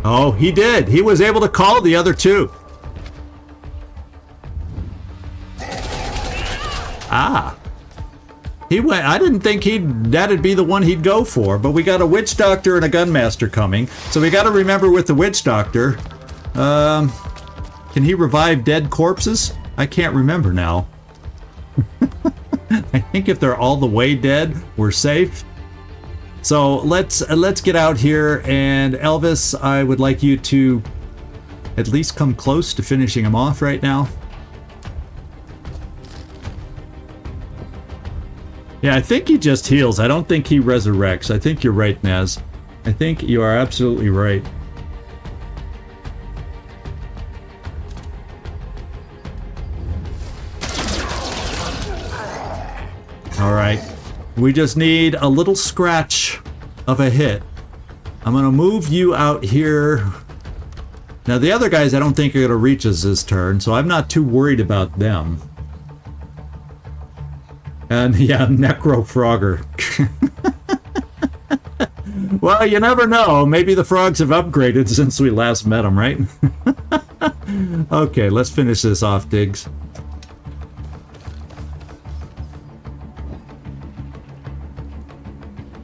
Oh, he did. He was able to call the other two. Ah. He went. I didn't think that'd be the one he'd go for, but we got a witch doctor and a gunmaster coming. So we got to remember with the witch doctor, can he revive dead corpses? I can't remember now. I think if they're all the way dead, we're safe. So let's get out here, and Elvis, I would like you to at least come close to finishing him off right now. Yeah, I think he just heals. I don't think he resurrects. I think you're right, Naz. I think you are absolutely right. All right. We just need a little scratch of a hit. I'm going to move you out here. Now, the other guys I don't think are going to reach us this turn, so I'm not too worried about them. And yeah, Necro Frogger. Well, you never know. Maybe the frogs have upgraded since we last met them, right? Okay, let's finish this off, Diggs.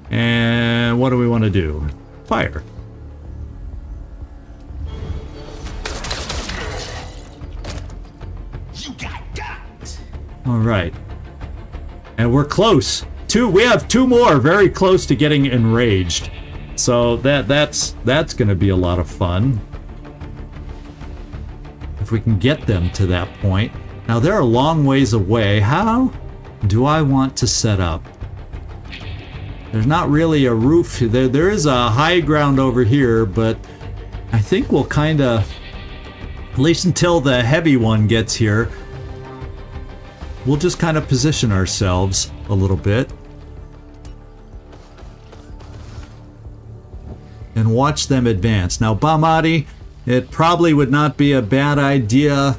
And what do we want to do? Fire. You got. All right. And we're close. We have two more very close to getting enraged. So that's going to be a lot of fun. If we can get them to that point. Now they're a long ways away. How do I want to set up? There's not really a roof. There is a high ground over here, but I think we'll kind of, at least until the heavy one gets here, we'll just kind of position ourselves a little bit and watch them advance. Now, Bamadi, it probably would not be a bad idea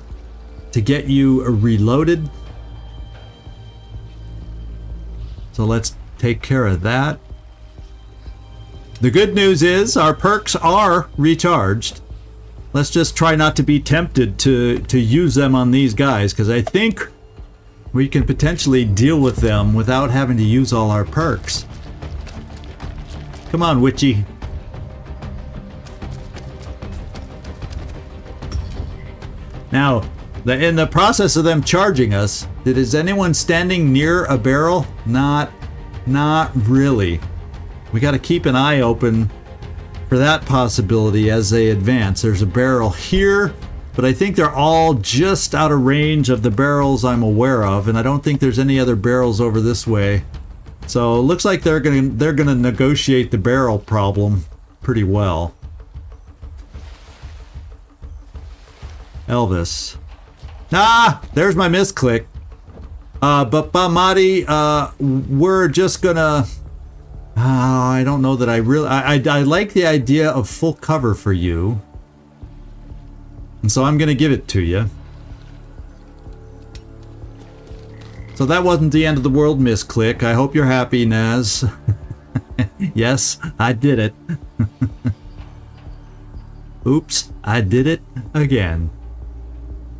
to get you reloaded. So let's take care of that. The good news is our perks are recharged. Let's just try not to be tempted to use them on these guys, because I think we can potentially deal with them without having to use all our perks. Come on, Witchy. Now, in the process of them charging us, is anyone standing near a barrel? Not really. We got to keep an eye open for that possibility as they advance. There's a barrel here, but I think they're all just out of range of the barrels I'm aware of, and I don't think there's any other barrels over this way. So it looks like they're gonna negotiate the barrel problem pretty well. Elvis. Ah, there's my misclick. But Bamadi, we're just gonna. I don't know that I really. I like the idea of full cover for you, and so I'm gonna give it to you. So that wasn't the end of the world, misclick. I hope you're happy, Naz. Yes, I did it. Oops, I did it again.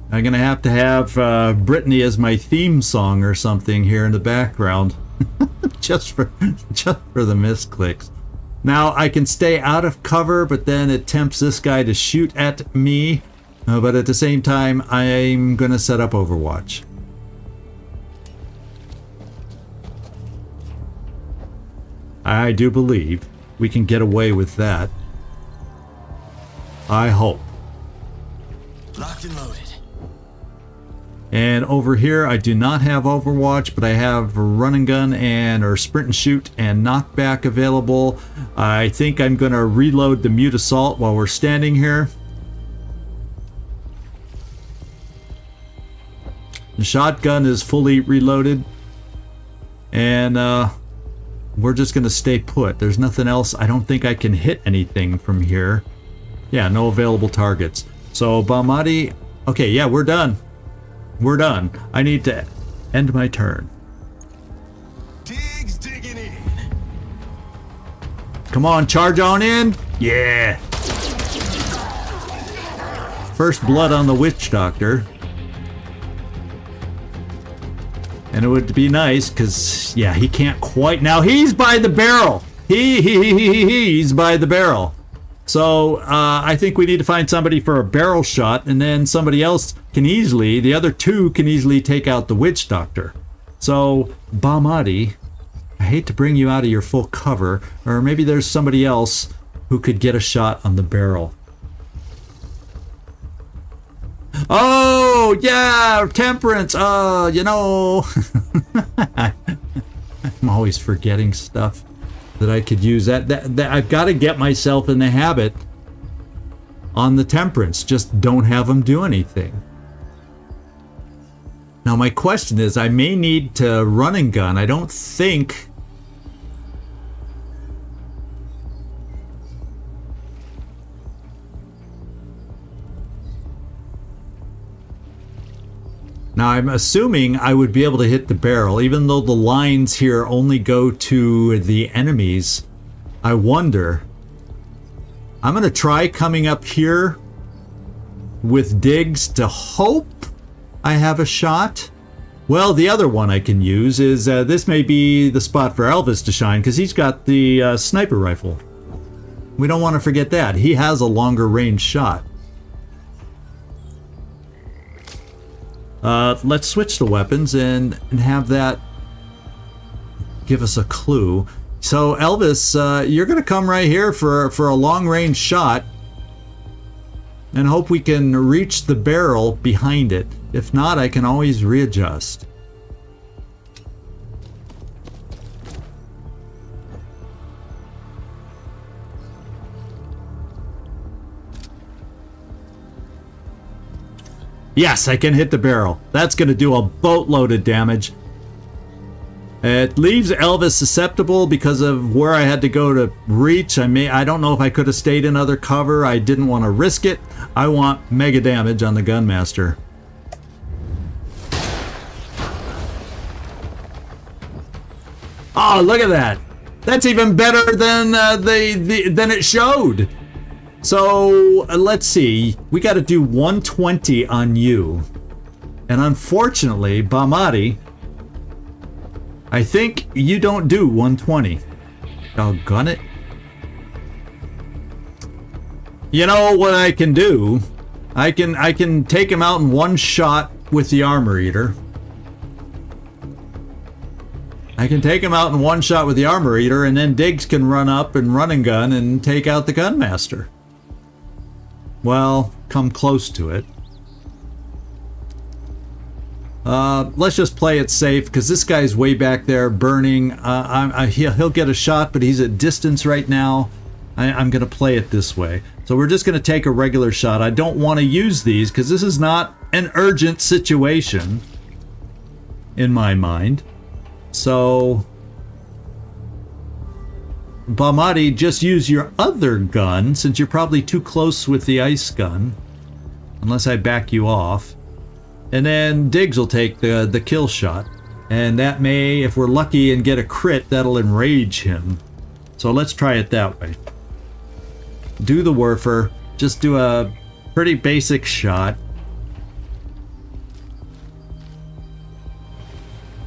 I'm gonna have to have Brittany as my theme song or something here in the background, just for the misclicks. Now I can stay out of cover, but then it tempts this guy to shoot at me. But at the same time, I'm gonna set up Overwatch. I do believe we can get away with that. I hope. Locked and loaded. And over here, I do not have Overwatch, but I have Run and Gun or Sprint and Shoot and Knockback available. I think I'm going to reload the Mute Assault while we're standing here. The shotgun is fully reloaded. And we're just going to stay put. There's nothing else. I don't think I can hit anything from here. Yeah, no available targets. So, Bamadi... Okay, yeah, we're done. We're done. I need to end my turn. Diggs digging in. Come on, charge on in. Yeah. First blood on the witch doctor. And it would be nice, because, yeah, he can't quite... Now, he's by the barrel! He's by the barrel. So, I think we need to find somebody for a barrel shot, and then somebody else can easily... The other two can easily take out the witch doctor. So, Bahmati, I hate to bring you out of your full cover, or maybe there's somebody else who could get a shot on the barrel. Oh, yeah, temperance. You know, I'm always forgetting stuff that I could use. That I've got to get myself in the habit on the temperance. Just don't have them do anything. Now, my question is, I may need to run and gun. I don't think... Now, I'm assuming I would be able to hit the barrel, even though the lines here only go to the enemies. I wonder. I'm going to try coming up here with digs to hope I have a shot. Well, the other one I can use is, this may be the spot for Elvis to shine, because he's got the sniper rifle. We don't want to forget that. He has a longer range shot. Let's switch the weapons and have that give us a clue. So Elvis, you're going to come right here for a long-range shot and hope we can reach the barrel behind it. If not, I can always readjust. Yes, I can hit the barrel. That's going to do a boatload of damage. It leaves Elvis susceptible because of where I had to go to reach. I don't know if I could have stayed in other cover. I didn't want to risk it. I want mega damage on the Gunmaster. Oh, look at that. That's even better than than it showed. So, let's see. We got to do 120 on you. And unfortunately, Bahmati, I think you don't do 120. Doggone it. You know what I can do? I can take him out in one shot with the Armor Eater. I can take him out in one shot with the Armor Eater, and then Diggs can run up and run and gun and take out the Gunmaster. Well, come close to it. Let's just play it safe, because this guy's way back there burning. He'll get a shot, but he's at distance right now. I'm going to play it this way. So we're just going to take a regular shot. I don't want to use these, because this is not an urgent situation, in my mind. So... Bahmati, just use your other gun, since you're probably too close with the ice gun. Unless I back you off. And then Diggs will take the kill shot. And that may, if we're lucky and get a crit, that'll enrage him. So let's try it that way. Do the Werfer. Just do a pretty basic shot.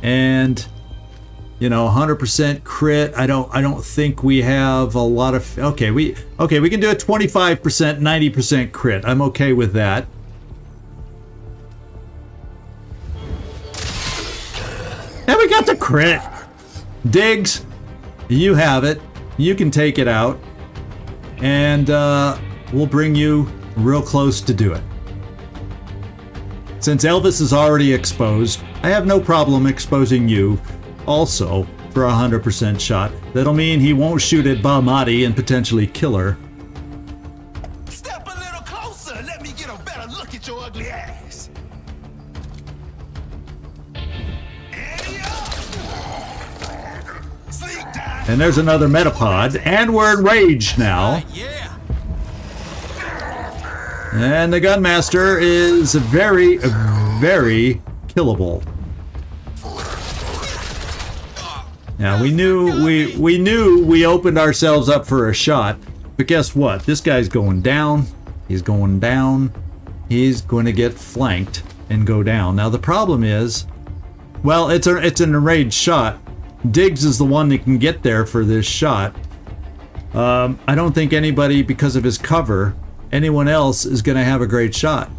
And... you know, 100% crit. I don't think we have a lot of... Okay, we can do a 25%, 90% crit. I'm okay with that. And we got the crit. Diggs, you have it. You can take it out. And we'll bring you real close to do it. Since Elvis is already exposed, I have no problem exposing you also for a 100% shot. That'll mean he won't shoot at Bahmati and potentially kill her. Step a little closer. Let me get a better look at your ugly ass. And there's another Metapod, and we're enraged now. Yeah. And the Gunmaster is very, very killable. Now we knew we opened ourselves up for a shot, but guess what? This guy's going down. He's going down. he's going to get flanked and go down. Now the problem is, well, it's an enraged shot. Diggs is the one that can get there for this shot. I don't think anybody, because of his cover, anyone else is going to have a great shot.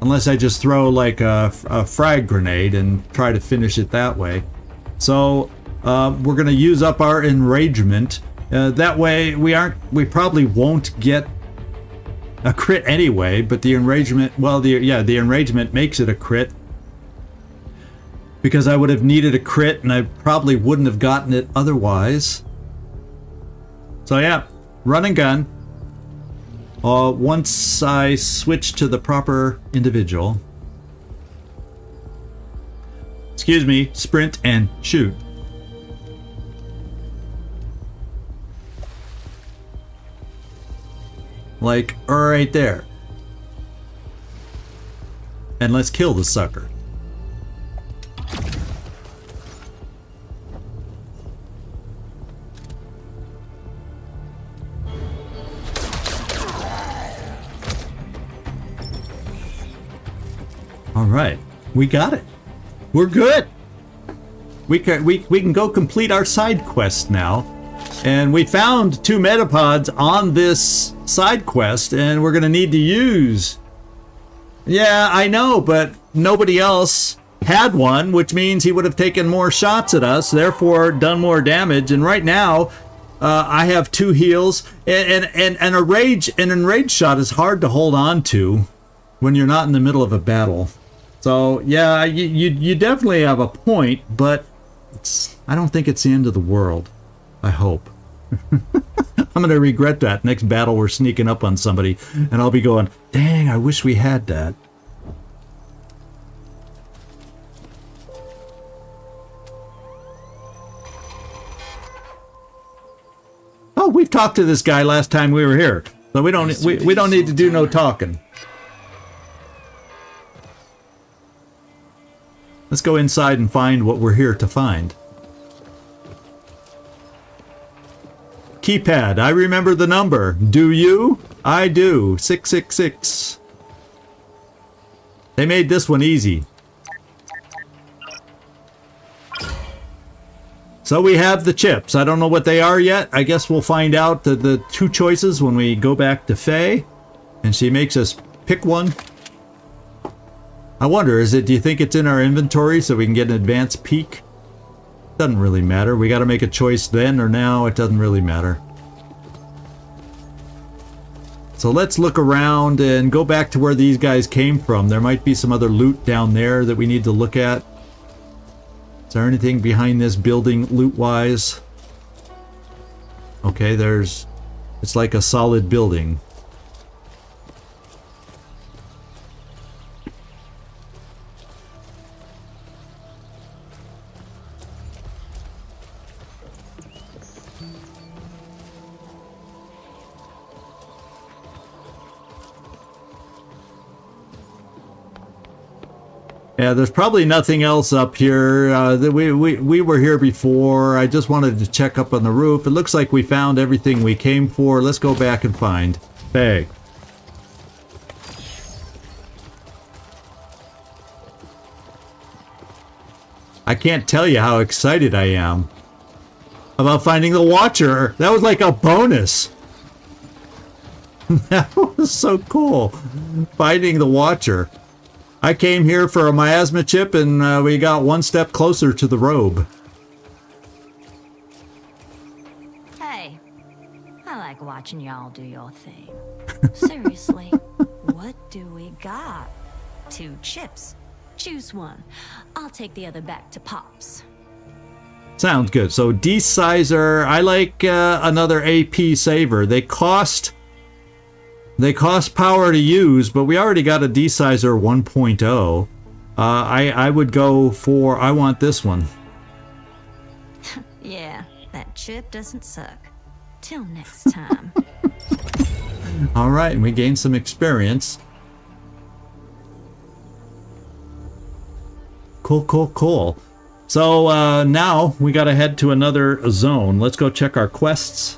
Unless I just throw like a frag grenade and try to finish it that way. So we're going to use up our enragement. That way we probably won't get a crit anyway, but the enragement, well, the enragement makes it a crit. Because I would have needed a crit and I probably wouldn't have gotten it otherwise. So yeah, run and gun. Once I switch to the proper individual. Excuse me, sprint and shoot. Like, right there. And let's kill the sucker. All right, we got it. We're good. We can go complete our side quest now. And we found 2 metapods on this side quest, and we're going to need to use... Yeah, I know, but nobody else had one, which means he would have taken more shots at us, therefore done more damage. And right now, I have 2 heals, and an enraged shot is hard to hold on to when you're not in the middle of a battle. So, yeah, you definitely have a point, but I don't think it's the end of the world. I hope. I'm going to regret that next battle we're sneaking up on somebody, and I'll be going, dang, I wish we had that. Oh, we've talked to this guy last time we were here, so we don't need to do no talking. Let's go inside and find what we're here to find. Keypad, I remember the number. Do you? I do. 666. They made this one easy. So we have the chips. I don't know what they are yet. I guess we'll find out the 2 choices when we go back to Faye. And she makes us pick one. I wonder, do you think it's in our inventory so we can get an advanced peek? Doesn't really matter. We got to make a choice then or now. It doesn't really matter. So let's look around and go back to where these guys came from. There might be some other loot down there that we need to look at. Is there anything behind this building loot-wise? Okay, it's like a solid building. Yeah, there's probably nothing else up here. We were here before. I just wanted to check up on the roof. It looks like we found everything we came for. Let's go back and find. Hey. I can't tell you how excited I am about finding the Watcher. That was like a bonus. That was so cool. Finding the Watcher. I came here for a miasma chip, and we got one step closer to the robe. Hey, I like watching y'all do your thing. Seriously, what do we got? 2 chips. Choose one. I'll take the other back to Pops. Sounds good. So, Decizer. I like another AP saver. They cost power to use, but we already got a Decizer 1.0. I would go for, I want this one. Yeah, that chip doesn't suck. Till next time. All right, and we gained some experience. Cool. So now we got to head to another zone. Let's go check our quests.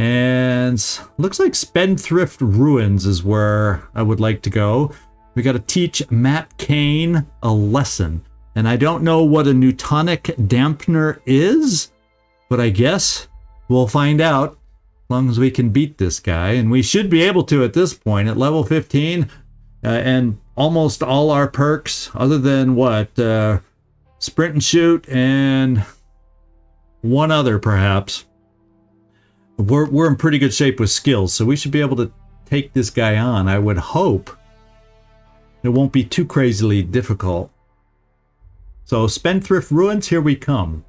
And looks like Spendthrift Ruins is where I would like to go. We got to teach Matt Kane a lesson. And I don't know what a Newtonic dampener is, but I guess we'll find out as long as we can beat this guy. And we should be able to at this point at level 15. And almost all our perks, other than what? Sprint and shoot and one other perhaps. We're in pretty good shape with skills, so we should be able to take this guy on. I would hope it won't be too crazily difficult. So Spendthrift Ruins, here we come.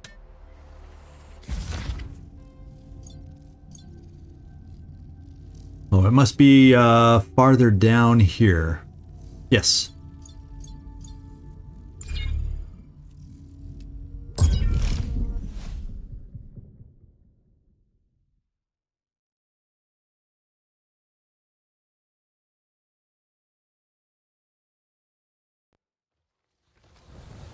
Oh, it must be farther down here. Yes.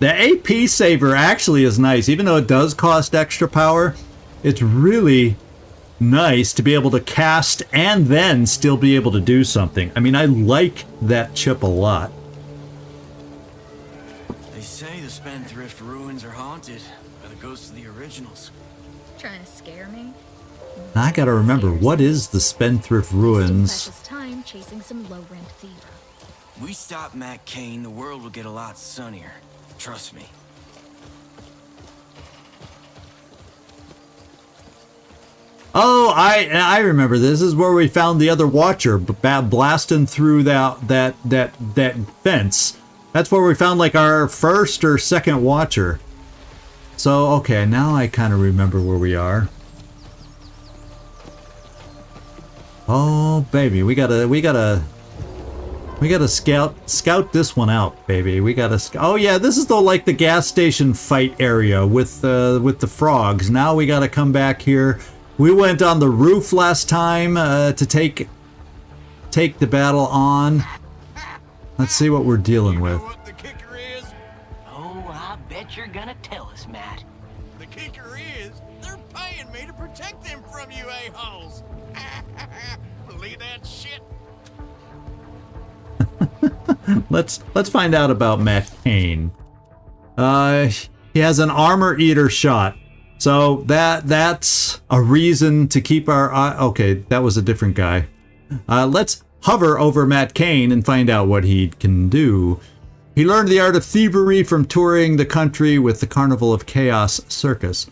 The AP saver actually is nice, even though it does cost extra power. It's really nice to be able to cast and then still be able to do something. I mean, I like that chip a lot. They say the Spendthrift Ruins are haunted by the ghosts of the originals. Trying to scare me? I gotta remember, what is the Spendthrift Ruins? Precious time chasing some low-rent thiever. We stop Matt Kane, the world will get a lot sunnier. Trust me. Oh, I remember this. This is where we found the other Watcher blasting through that fence. That's where we found like our first or second Watcher. So okay, now I kind of remember where we are. Oh baby, we gotta scout this one out, baby. We gotta. Oh yeah, this is like the gas station fight area with the frogs. Now we gotta come back here. We went on the roof last time to take the battle on. Let's see what we're dealing with. What the kicker is? Oh, I bet you're gonna tell us, Matt. The kicker is they're paying me to protect them from you a-holes. Believe that shit? Let's find out about Matt Kane. He has an armor eater shot. So that's a reason to keep our eye. Okay, that was a different guy. Let's hover over Matt Kane and find out what he can do. He learned the art of thievery from touring the country with the Carnival of Chaos Circus.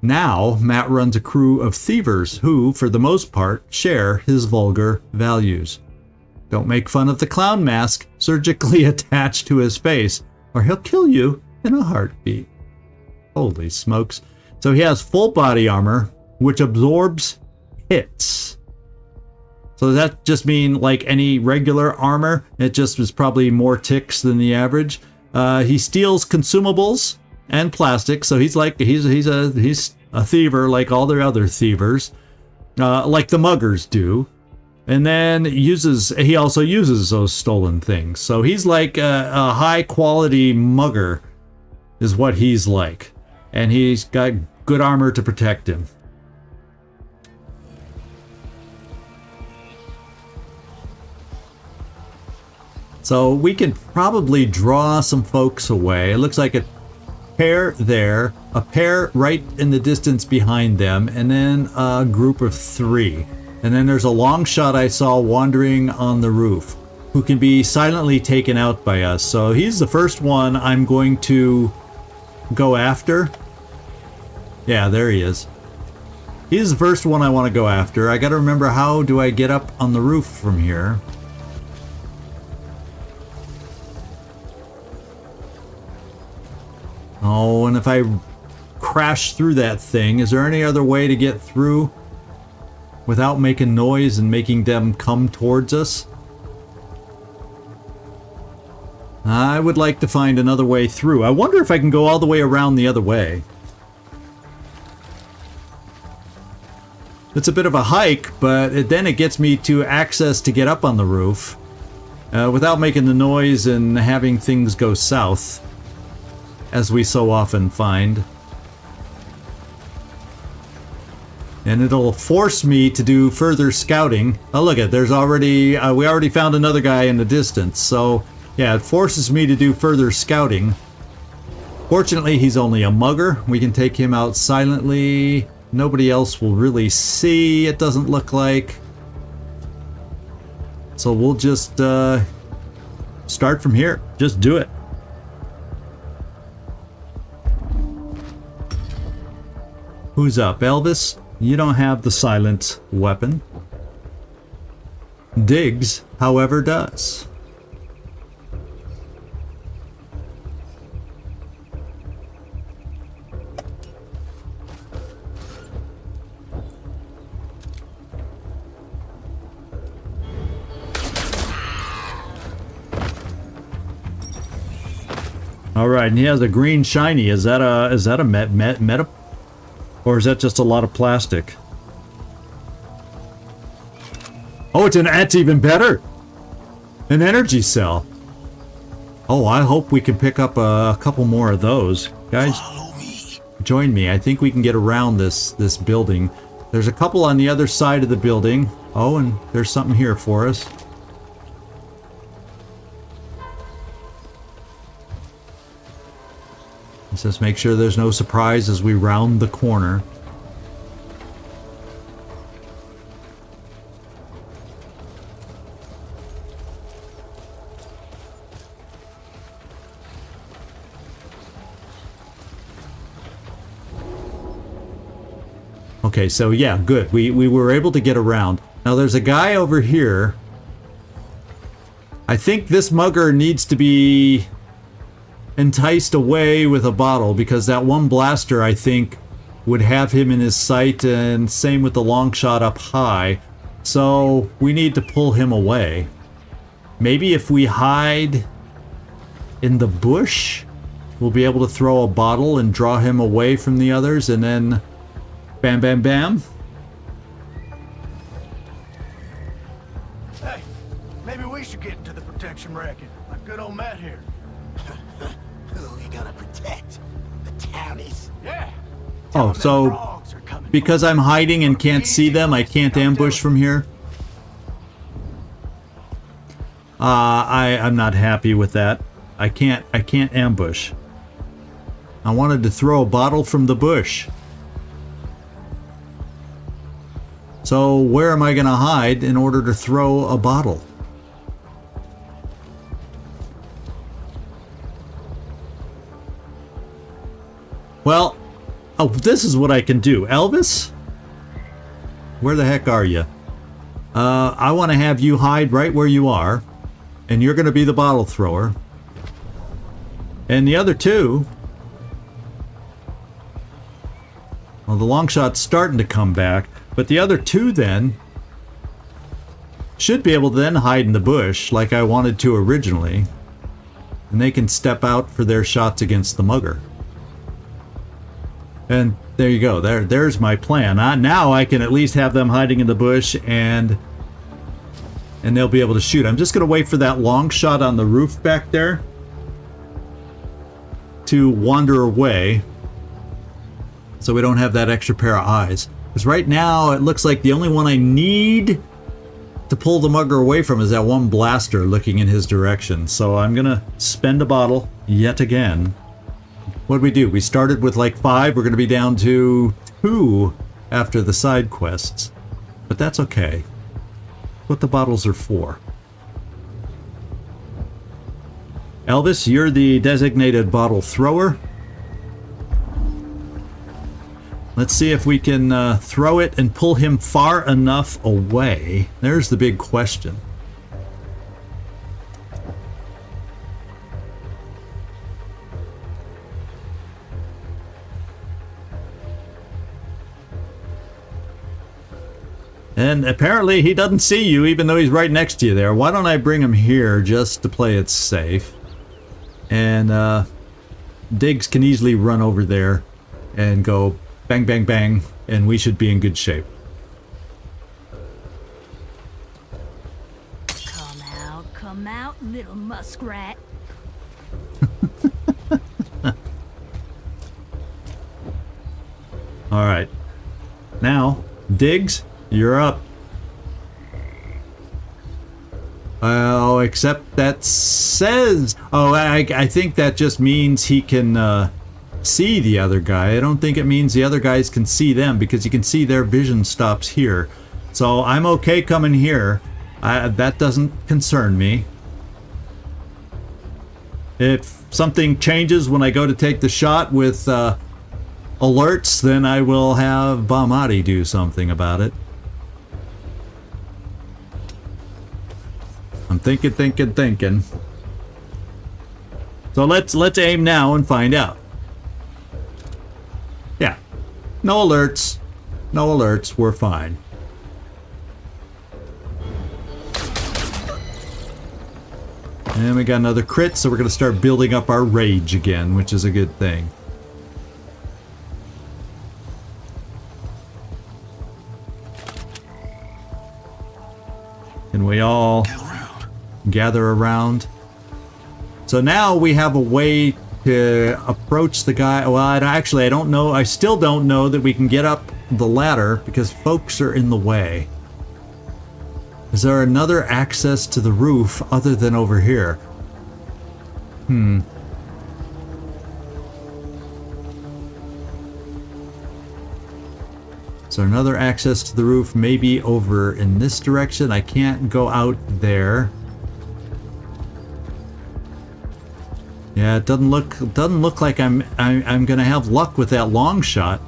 Now, Matt runs a crew of thievers who, for the most part, share his vulgar values. Don't make fun of the clown mask surgically attached to his face, or he'll kill you in a heartbeat. Holy smokes. So he has full body armor, which absorbs hits. So does that just mean like any regular armor? It just is probably more ticks than the average. He steals consumables and plastic, so he's a thiever like all the other thievers, like the muggers do. And then he also uses those stolen things. So he's like a high quality mugger is what he's like. And he's got good armor to protect him. So we can probably draw some folks away. It looks like a pair there, a pair right in the distance behind them, and then a group of 3. And then there's a long shot I saw wandering on the roof who can be silently taken out by us. So he's the first one I'm going to go after. Yeah, there he is. He's the first one I want to go after. I gotta remember, how do I get up on the roof from here? Oh, and if I crash through that thing, is there any other way to get through without making noise and making them come towards us? I would like to find another way through. I wonder if I can go all the way around the other way. It's a bit of a hike, but then it gets me to access to get up on the roof without making the noise and having things go south, as we so often find. And it'll force me to do further scouting. Oh, look at, there's already, we already found another guy in the distance. So, yeah, it forces me to do further scouting. Fortunately, he's only a mugger. We can take him out silently. Nobody else will really see, it doesn't look like. So we'll just start from here. Just do it. Who's up? Elvis? You don't have the silent weapon. Diggs, however, does. All right, and he has a green shiny. Is that a meta, or is that just a lot of plastic? Oh, that's even better. An energy cell. Oh, I hope we can pick up a couple more of those, guys. Join me. I think we can get around this building. There's a couple on the other side of the building. Oh, and there's something here for us. Let's just make sure there's no surprise as we round the corner. Okay, so yeah, good. We were able to get around. Now there's a guy over here. I think this mugger needs to be enticed away with a bottle, because that one blaster, I think, would have him in his sight, and same with the long shot up high. So we need to pull him away. Maybe if we hide in the bush, we'll be able to throw a bottle and draw him away from the others, and then bam, bam, bam. Hey, maybe we should get into the protection racket, like good old Matt here. Who are we gonna protect? The townies? Yeah. Oh, so because I'm hiding and can't see them, I can't ambush from here? I'm not happy with that. I can't ambush. I wanted to throw a bottle from the bush. So where am I going to hide in order to throw a bottle? Well, oh, this is what I can do. Elvis? Where the heck are you? I want to have you hide right where you are, and you're going to be the bottle thrower. And the other two... Well, the long shot's starting to come back, but the other two then should be able to then hide in the bush like I wanted to originally, and they can step out for their shots against the mugger. And there you go. There's my plan. Now I can at least have them hiding in the bush, and they'll be able to shoot. I'm just going to wait for that long shot on the roof back there to wander away, so we don't have that extra pair of eyes. Because right now it looks like the only one I need to pull the mugger away from is that one blaster looking in his direction. So I'm going to spend a bottle yet again. What did we do? We started with like 5. We're going to be down to 2 after the side quests. But that's okay. What the bottles are for. Elvis, you're the designated bottle thrower. Let's see if we can throw it and pull him far enough away. There's the big question. And apparently he doesn't see you even though he's right next to you there. Why don't I bring him here just to play it safe? And Diggs can easily run over there and go bang, bang, bang, and we should be in good shape. Come out, little muskrat. All right. Now, Diggs, you're up. Oh, except that says... Oh, I think that just means he can see the other guy. I don't think it means the other guys can see them, because you can see their vision stops here. So I'm okay coming here. That doesn't concern me. If something changes when I go to take the shot with alerts, then I will have Bahmati do something about it. I'm thinking. So let's aim now and find out. Yeah. No alerts. No alerts. We're fine. And we got another crit, so we're going to start building up our rage again, which is a good thing. And we all gather around. So now we have a way to approach the guy. Well, I don't know. I still don't know that we can get up the ladder because folks are in the way. Is there another access to the roof other than over here? Is there another access to the roof? Maybe over in this direction. I can't go out there. Yeah, it doesn't look like I'm gonna have luck with that long shot.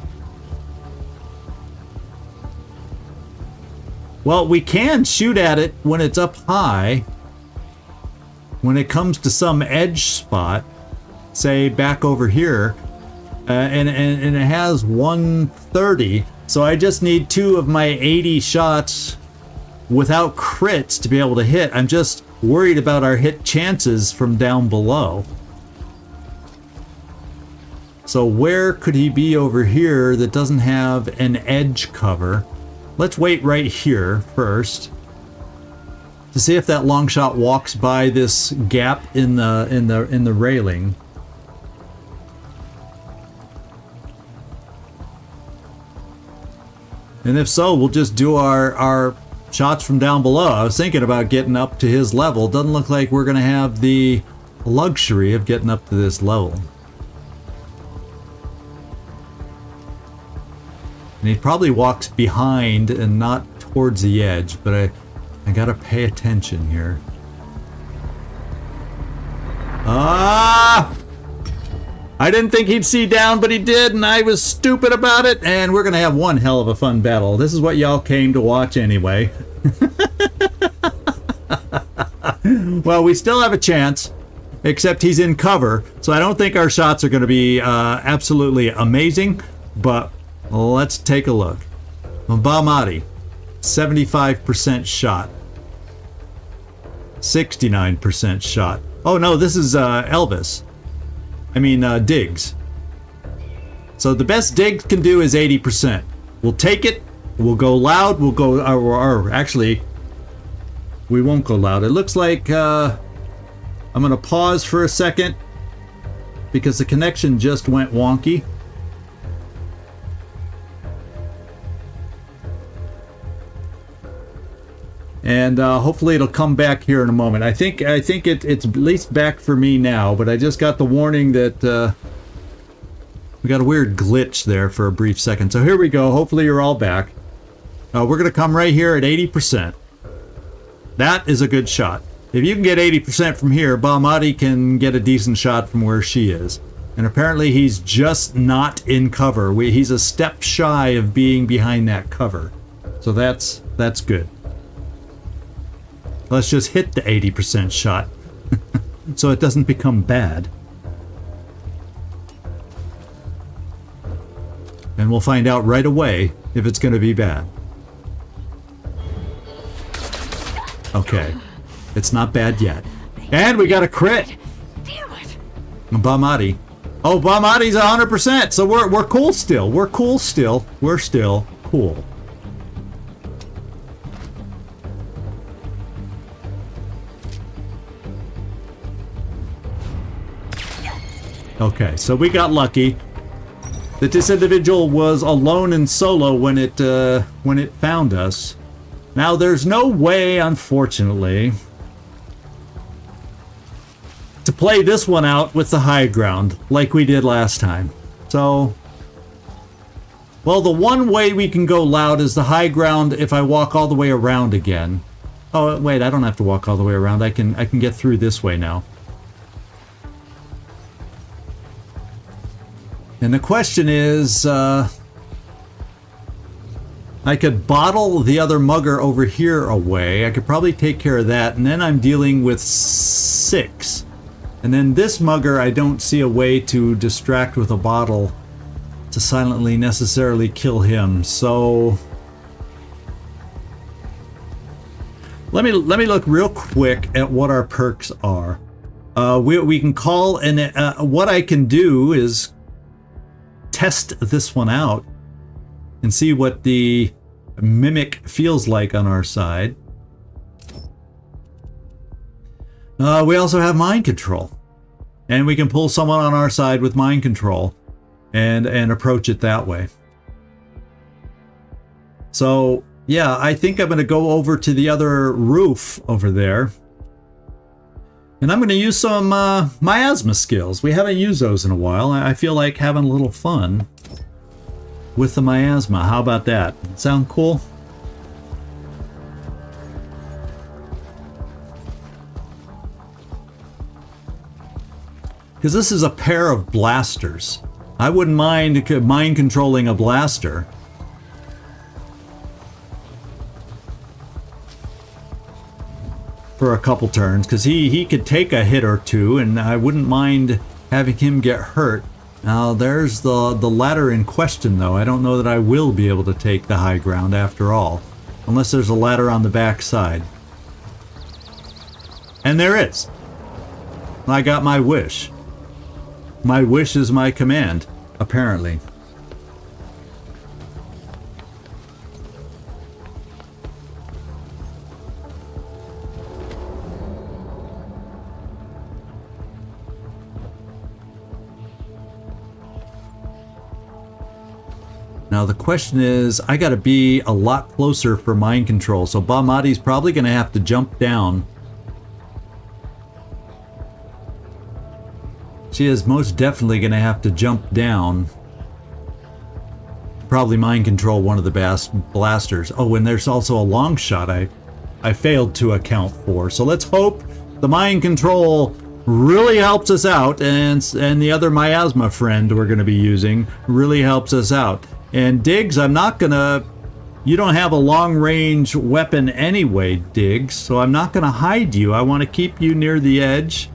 Well, we can shoot at it when it's up high. When it comes to some edge spot, say back over here, and it has 130. So I just need 2 of my 80 shots without crits to be able to hit. I'm just worried about our hit chances from down below. So where could he be over here that doesn't have an edge cover? Let's wait right here first to see if that long shot walks by this gap in the railing. And if so, we'll just do our shots from down below. I was thinking about getting up to his level. Doesn't look like we're going to have the luxury of getting up to this level. And he probably walks behind and not towards the edge, but I gotta pay attention here. Ah! I didn't think he'd see down, but he did, and I was stupid about it, and we're gonna have one hell of a fun battle. This is what y'all came to watch anyway. Well, we still have a chance, except he's in cover, so I don't think our shots are gonna be absolutely amazing, but let's take a look. Bahmati, 75% shot. 69% shot. Oh no, this is Elvis. I mean, Diggs. So the best Diggs can do is 80%. We'll take it. We'll go loud. We'll go, or actually, we won't go loud. It looks like I'm going to pause for a second because the connection just went wonky. And hopefully it'll come back here in a moment. I think it's at least back for me now, but I just got the warning that we got a weird glitch there for a brief second. So here we go. Hopefully you're all back. We're going to come right here at 80%. That is a good shot. If you can get 80% from here, Bahmati can get a decent shot from where she is. And apparently he's just not in cover. He's a step shy of being behind that cover. So that's good. Let's just hit the 80% shot so it doesn't become bad. And we'll find out right away if it's going to be bad. Okay. It's not bad yet. And we got a crit. Damn it. Bahmati. Oh, Bahmati's 100%. So we're cool still. We're cool still. We're still cool. Okay, so we got lucky. that this individual was alone and solo when it found us. Now, there's no way, unfortunately, to play this one out with the high ground like we did last time. So, well, the one way we can go loud is the high ground if I walk all the way around again. Oh, wait, I don't have to walk all the way around. I can get through this way now. And the question is, I could bottle the other mugger over here away. I could probably take care of that, and then I'm dealing with 6. And then this mugger, I don't see a way to distract with a bottle to silently necessarily kill him. So let me look real quick at what our perks are. We can call, and what I can do is test this one out and see what the mimic feels like on our side. We also have mind control, and we can pull someone on our side with mind control and approach it that way. So yeah, I think I'm going to go over to the other roof over there, and I'm going to use some miasma skills. We haven't used those in a while. I feel like having a little fun with the miasma. How about that? Sound cool? Because this is a pair of blasters. I wouldn't mind controlling a blaster. For a couple turns, because he could take a hit or two, and I wouldn't mind having him get hurt. Now there's the ladder in question, though. I don't know that I will be able to take the high ground after all, unless there's a ladder on the back side. And there is. I got my wish. My wish is my command, apparently. Now the question is, I gotta be a lot closer for mind control, so Bahmati's probably gonna have to jump down. She is most definitely gonna have to jump down. Probably mind control one of the blasters. Oh, and there's also a long shot I failed to account for. So let's hope the mind control really helps us out, and the other miasma friend we're gonna be using really helps us out. And Diggs, I'm not gonna... You don't have a long-range weapon anyway, Diggs, so I'm not gonna hide you. I want to keep you near the edge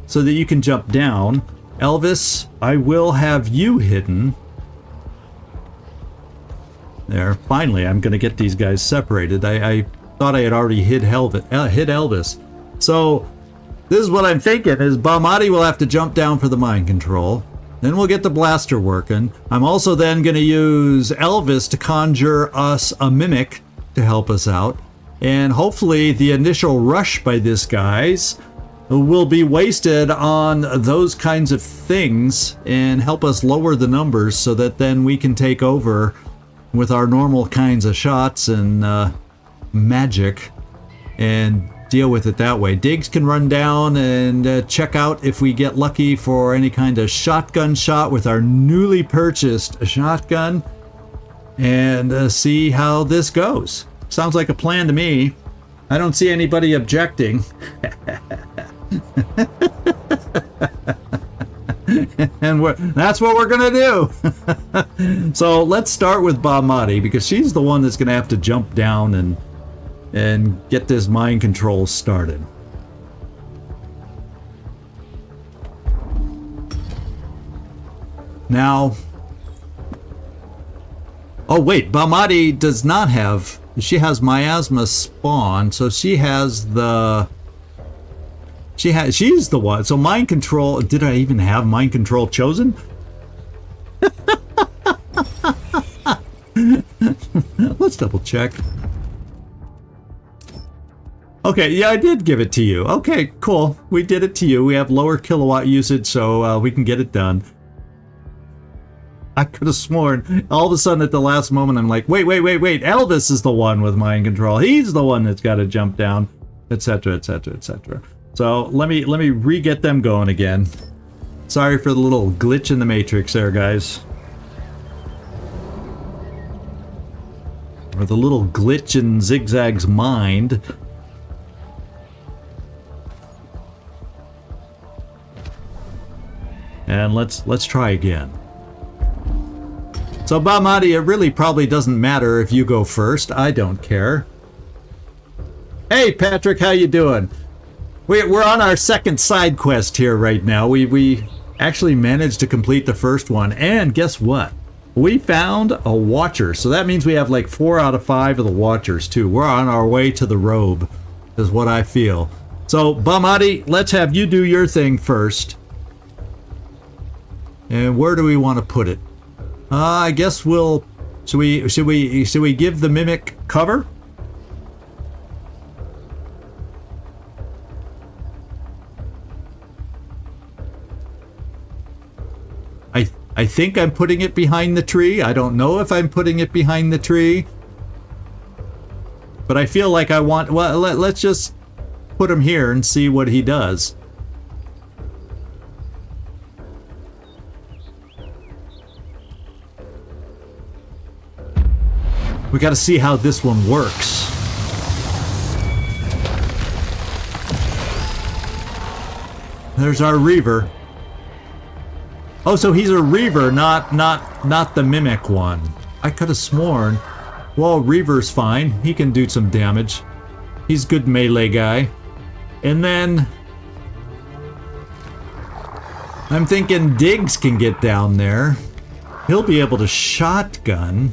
so that you can jump down. Elvis, I will have you hidden. There, finally, I'm gonna get these guys separated. I thought I had already hid Elvis. So, this is what I'm thinking, is Bahmati will have to jump down for the mind control. Then we'll get the blaster working. I'm also then going to use Elvis to conjure us a mimic to help us out. And hopefully the initial rush by this guys will be wasted on those kinds of things and help us lower the numbers so that then we can take over with our normal kinds of shots and magic and deal with it that way. Diggs can run down and check out if we get lucky for any kind of shotgun shot with our newly purchased shotgun and see how this goes. Sounds like a plan to me. I don't see anybody objecting. And that's what we're gonna do. So let's start with Bahmati, because she's the one that's gonna have to jump down and get this mind control started. Now, oh wait, Bahmati does not have, she has miasma spawn, so she's the one. So mind control, did I even have mind control chosen? Let's double check. Okay, yeah, I did give it to you. Okay, cool. We did it to you. We have lower kilowatt usage, so we can get it done. I could have sworn all of a sudden at the last moment I'm like, wait, Elvis is the one with mind control. He's the one that's got to jump down, etc., etc., etc. So let me re-get them going again. Sorry for the little glitch in the matrix there, guys. Or the little glitch in Zigzag's mind. And let's try again. So Bamadi, it really probably doesn't matter if you go first. I don't care. Hey Patrick, how you doing? We're on our second side quest here right now. We actually managed to complete the first one, and guess what? We found a Watcher, so that means we have like 4 out of 5 of the Watchers too. We're on our way to the robe, is what I feel. So Bamadi, let's have you do your thing first. And where do we want to put it? I guess we'll... Should we give the Mimic cover? I think I'm putting it behind the tree. I don't know if I'm putting it behind the tree. But I feel like I want... Well, let's just put him here and see what he does. We got to see how this one works. There's our Reaver. Oh, so he's a Reaver, not the Mimic one. I could have sworn. Well, Reaver's fine. He can do some damage. He's a good melee guy. And then I'm thinking Diggs can get down there. He'll be able to shotgun.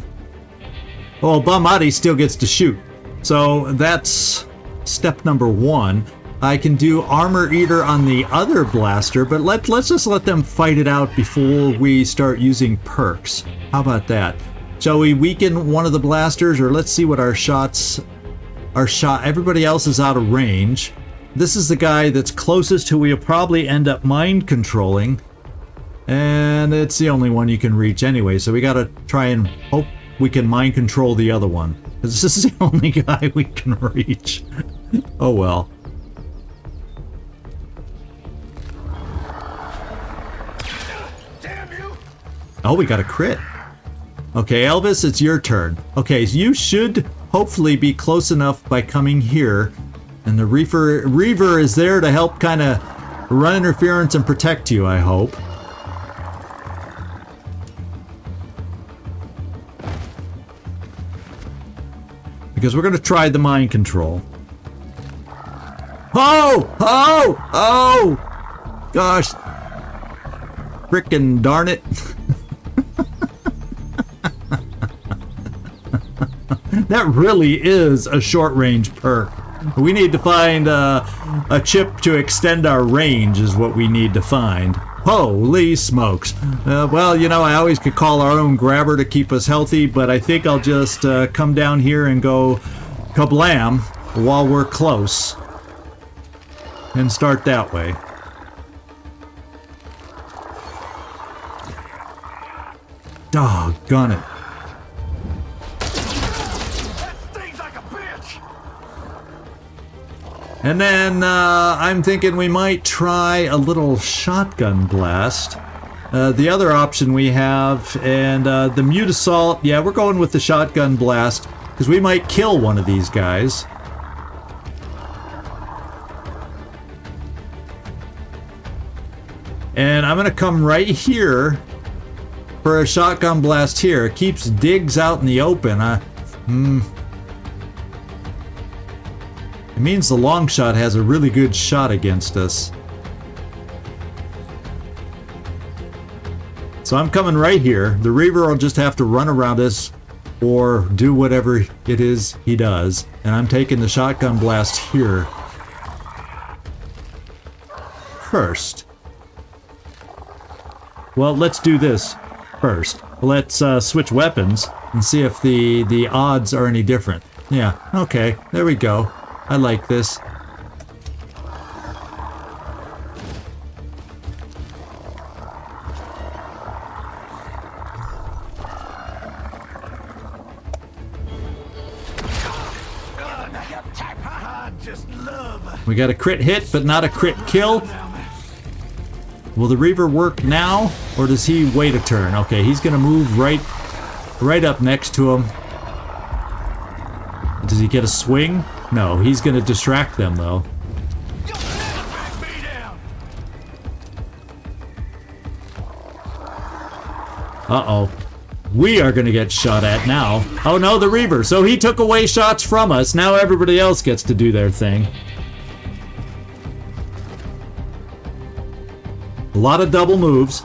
Well, Bamadi still gets to shoot. So that's step number 1. I can do Armor Eater on the other blaster, but let's just let them fight it out before we start using perks. How about that? Shall we weaken one of the blasters, or let's see what our shots are shot. Everybody else is out of range. This is the guy that's closest who we'll probably end up mind controlling. And it's the only one you can reach anyway, so we gotta try and hope we can mind control the other one. Because this is the only guy we can reach. Oh well. Oh, we got a crit. Okay, Elvis, it's your turn. Okay, so you should hopefully be close enough by coming here. And the Reaver is there to help kind of run interference and protect you, I hope. Because we're going to try the mind control. Oh! Oh! Oh! Gosh. Frickin' darn it. That really is a short-range perk. We need to find a chip to extend our range is what we need to find. Holy smokes. Well, you know, I always could call our own grabber to keep us healthy, but I think I'll just come down here and go kablam while we're close. And start that way. Doggone it. And then I'm thinking we might try a little shotgun blast. The other option we have, and the mute assault, yeah, we're going with the shotgun blast, because we might kill one of these guys. And I'm going to come right here for a shotgun blast here. It keeps Diggs out in the open. It means the long shot has a really good shot against us. So I'm coming right here. The Reaver will just have to run around us or do whatever it is he does. And I'm taking the shotgun blast here first. Well, let's do this first. Let's switch weapons and see if the odds are any different. Yeah, okay, there we go. I like this. just love. We got a crit hit, but not a crit kill. Will the Reaver work now, or does he wait a turn? Okay, he's gonna move right up next to him. Does he get a swing? No, he's gonna distract them though. Uh-oh. We are gonna get shot at now. Oh no, the Reaver. So he took away shots from us. Now everybody else gets to do their thing. A lot of double moves.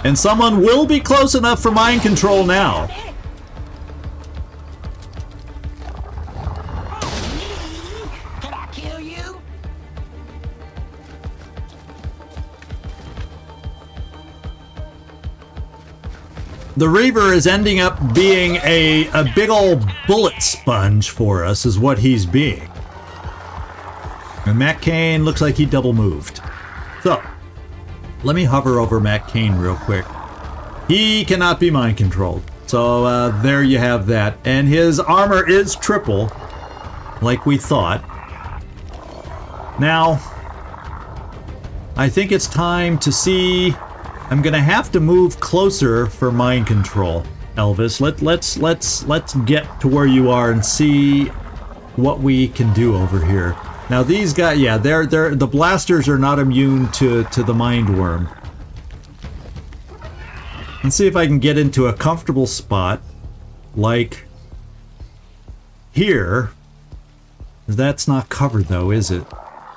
And someone will be close enough for mind control now. Can I kill you? The Reaver is ending up being a big old bullet sponge for us, is what he's being. And Matt Cain looks like he double moved. So, let me hover over Matt Cain real quick. He cannot be mind controlled. So there you have that. And his armor is triple, like we thought. Now, I think it's time to see. I'm gonna have to move closer for mind control, Elvis. Let's get to where you are and see what we can do over here. Now these guys, yeah, they're the blasters are not immune to the mind worm. Let's see if I can get into a comfortable spot, like here. That's not covered though, is it?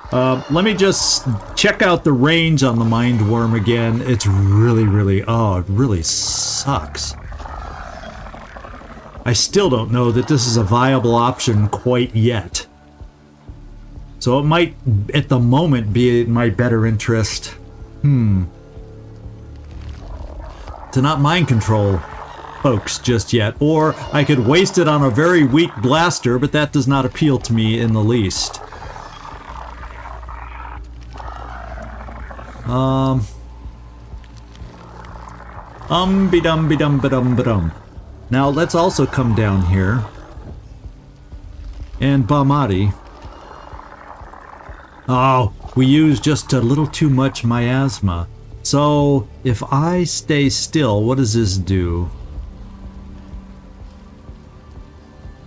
Let me just check out the range on the mind worm again. It's really, oh, it really sucks. I still don't know that this is a viable option quite yet. So it might, at the moment, be in my better interest. To not mind control folks just yet. Or I could waste it on a very weak blaster, but that does not appeal to me in the least. Be-dum-be-dum-ba-dum-ba-dum. Now let's also come down here. And Bamati. Oh, we used just a little too much miasma. So if I stay still, what does this do?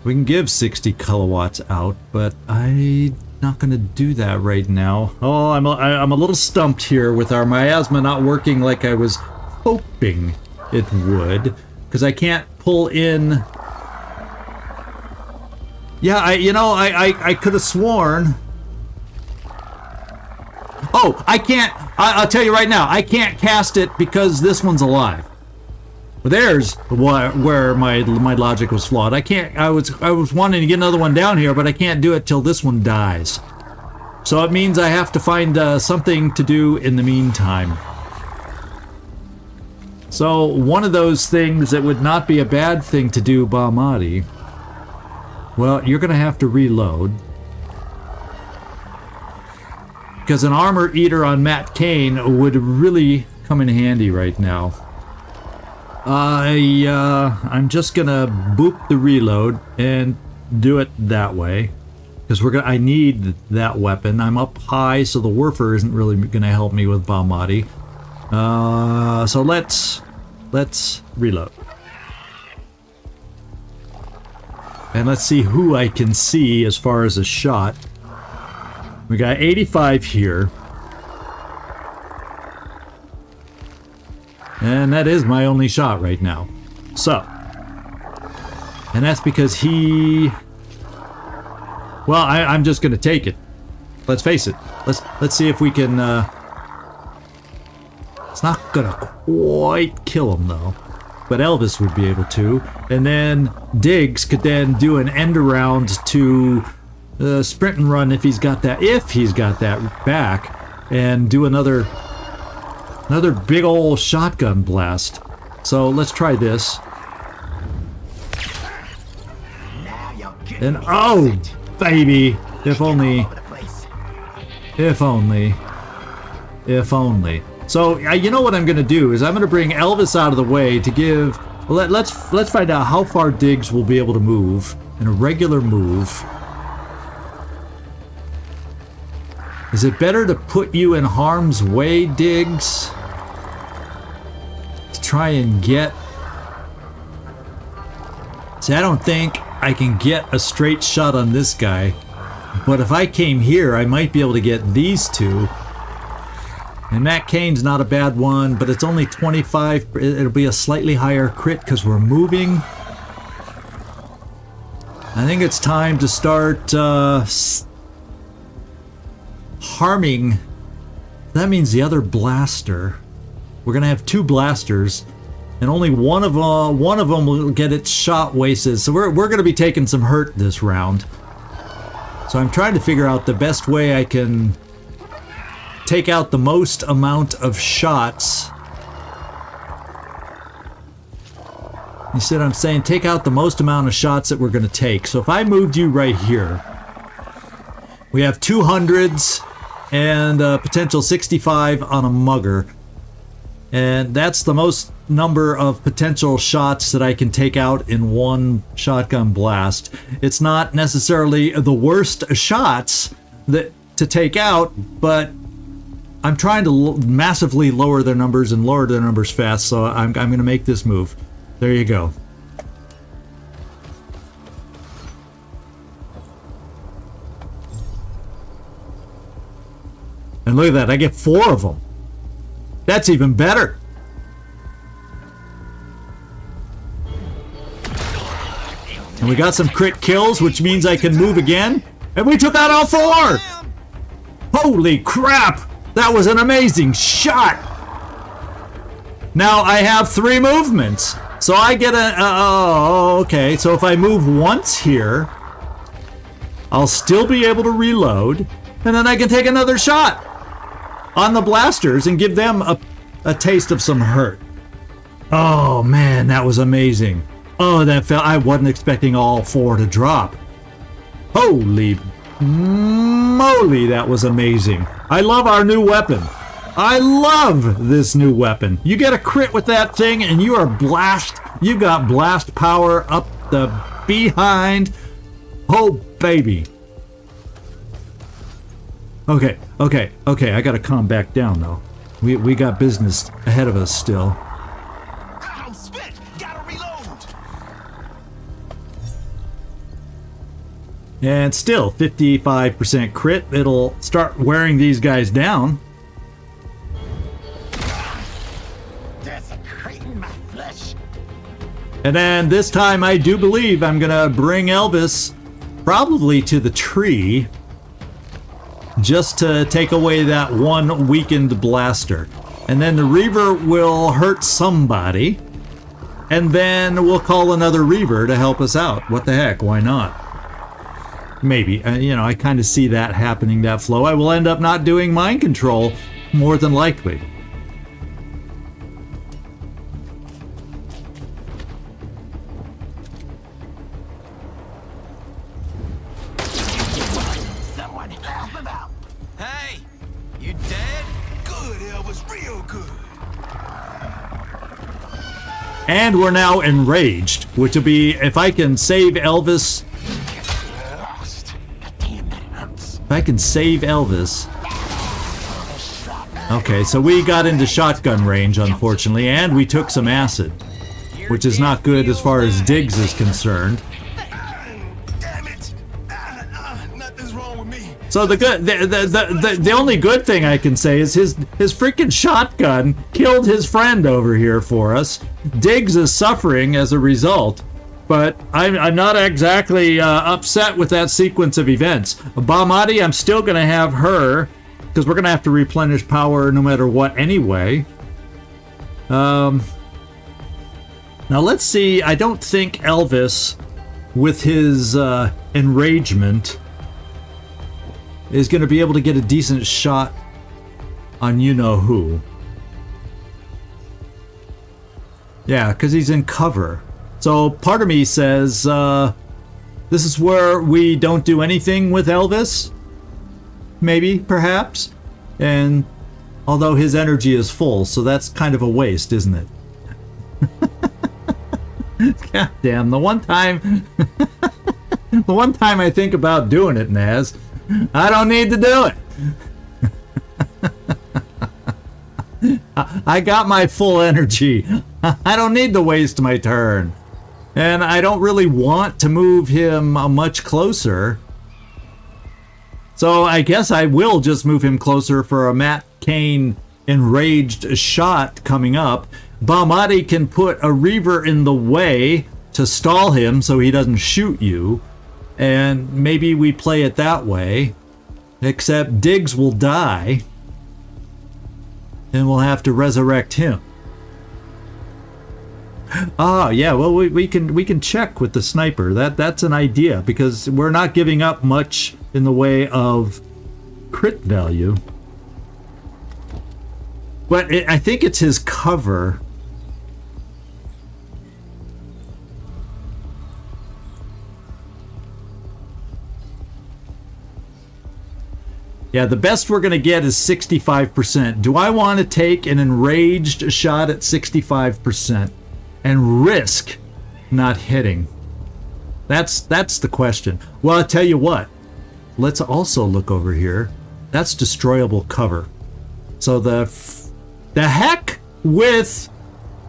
We can give 60 kilowatts out, but I'm not gonna do that right now. Oh, I'm a little stumped here with our miasma not working like I was hoping it would, because I can't pull in. Yeah, I could have sworn. Oh, I can't. I'll tell you right now, I can't cast it because this one's alive. Well, there's where my logic was flawed. I can't. I was wanting to get another one down here, but I can't do it till this one dies. So it means I have to find something to do in the meantime. So one of those things that would not be a bad thing to do, Bamati. Well, you're gonna have to reload. Because an armor eater on Matt Cain would really come in handy right now. I'm just gonna boop the reload and do it that way. Because I need that weapon. I'm up high, so the Werfer isn't really gonna help me with Bamati. So let's reload. And let's see who I can see as far as a shot. We got 85 here. And that is my only shot right now. So. And that's because he... Well, I'm just going to take it. Let's face it. Let's see if we can... It's not going to quite kill him, though. But Elvis would be able to. And then Diggs could then do an end around to... sprint and run if he's got that back, and do another big old shotgun blast. So let's try this. And oh baby, if only. So you know what I'm gonna do is I'm gonna bring Elvis out of the way to give. Let's find out how far Diggs will be able to move in a regular move. Is it better to put you in harm's way, Diggs? To try and get... See, I don't think I can get a straight shot on this guy. But if I came here, I might be able to get these two. And Matt Cain's not a bad one, but it's only 25. It'll be a slightly higher crit because we're moving. I think it's time to start harming. That means the other blaster. We're gonna have two blasters, and only one of them will get its shot wasted. So we're gonna be taking some hurt this round. So I'm trying to figure out the best way I can take out the most amount of shots. You see what I'm saying? Take out the most amount of shots that we're going to take. So if I moved you right here, we have 200s and a potential 65 on a mugger. And that's the most number of potential shots that I can take out in one shotgun blast. It's not necessarily the worst shots that to take out, but I'm trying to massively lower their numbers and lower their numbers fast, so I'm going to make this move. There you go. And look at that, I get 4 of them. That's even better. And we got some crit kills, which means I can move again. And we took out all 4! Holy crap! That was an amazing shot! Now I have 3 movements. So I get a... okay, so if I move once here, I'll still be able to reload. And then I can take another shot on the blasters and give them a taste of some hurt. Oh man, that was amazing. Oh, that felt... I wasn't expecting all 4 to drop. Holy moly, that was amazing. I love our new weapon. I love this new weapon. You get a crit with that thing and you are blast. You got blast power up the behind. Oh, baby. Okay. I gotta calm back down though. We got business ahead of us still. I'm spent. Gotta reload. And still 55% crit. It'll start wearing these guys down. Desecrating my flesh. And then this time I do believe I'm gonna bring Elvis probably to the tree just to take away that one weakened blaster. And then the Reaver will hurt somebody. And then we'll call another Reaver to help us out. What the heck, why not? Maybe, you know, I kind of see that happening, that flow. I will end up not doing mind control, more than likely. Someone help him out. Hey, you dead? Good, Elvis, real good. And we're now enraged, which will be, if I can save Elvis... Lost. God damn, that hurts. If I can save Elvis... Okay, so we got into shotgun range, unfortunately, and we took some acid, which is not good as far as Diggs is concerned. Damn it. Nothing's wrong with me. So the only good thing I can say is his freaking shotgun killed his friend over here for us. Diggs is suffering as a result, but I'm not exactly upset with that sequence of events. Bahmati, I'm still going to have her, because we're going to have to replenish power no matter what anyway. Now let's see, I don't think Elvis, with his enragement, is going to be able to get a decent shot on you-know-who. Yeah, because he's in cover. So part of me says, this is where we don't do anything with Elvis? Maybe, perhaps? And although his energy is full, so that's kind of a waste, isn't it? God damn, the one time I think about doing it, Naz, I don't need to do it. I got my full energy. I don't need to waste my turn. And I don't really want to move him much closer. So I guess I will just move him closer for a Matt Cain enraged shot coming up. Bahmati can put a Reaver in the way to stall him so he doesn't shoot you. And maybe we play it that way. Except Diggs will die. And we'll have to resurrect him. Ah, yeah, well, we can check with the sniper. That's an idea, because we're not giving up much in the way of crit value. But I think it's his cover. Yeah, the best we're going to get is 65%. Do I want to take an enraged shot at 65%? And risk not hitting? That's the question. Well, I'll tell you what. Let's also look over here. That's destroyable cover. So the heck with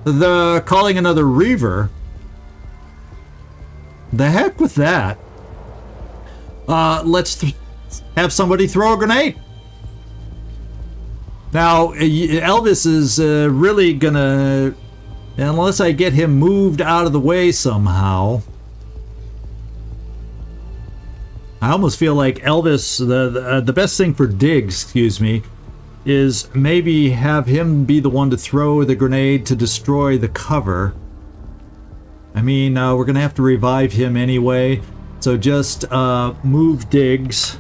the calling another Reaver. The heck with that. Let's have somebody throw a grenade. Now, Elvis is really gonna... Unless I get him moved out of the way somehow. I almost feel like Elvis, the best thing for Diggs, excuse me, is maybe have him be the one to throw the grenade to destroy the cover. I mean, we're going to have to revive him anyway, so just move Diggs.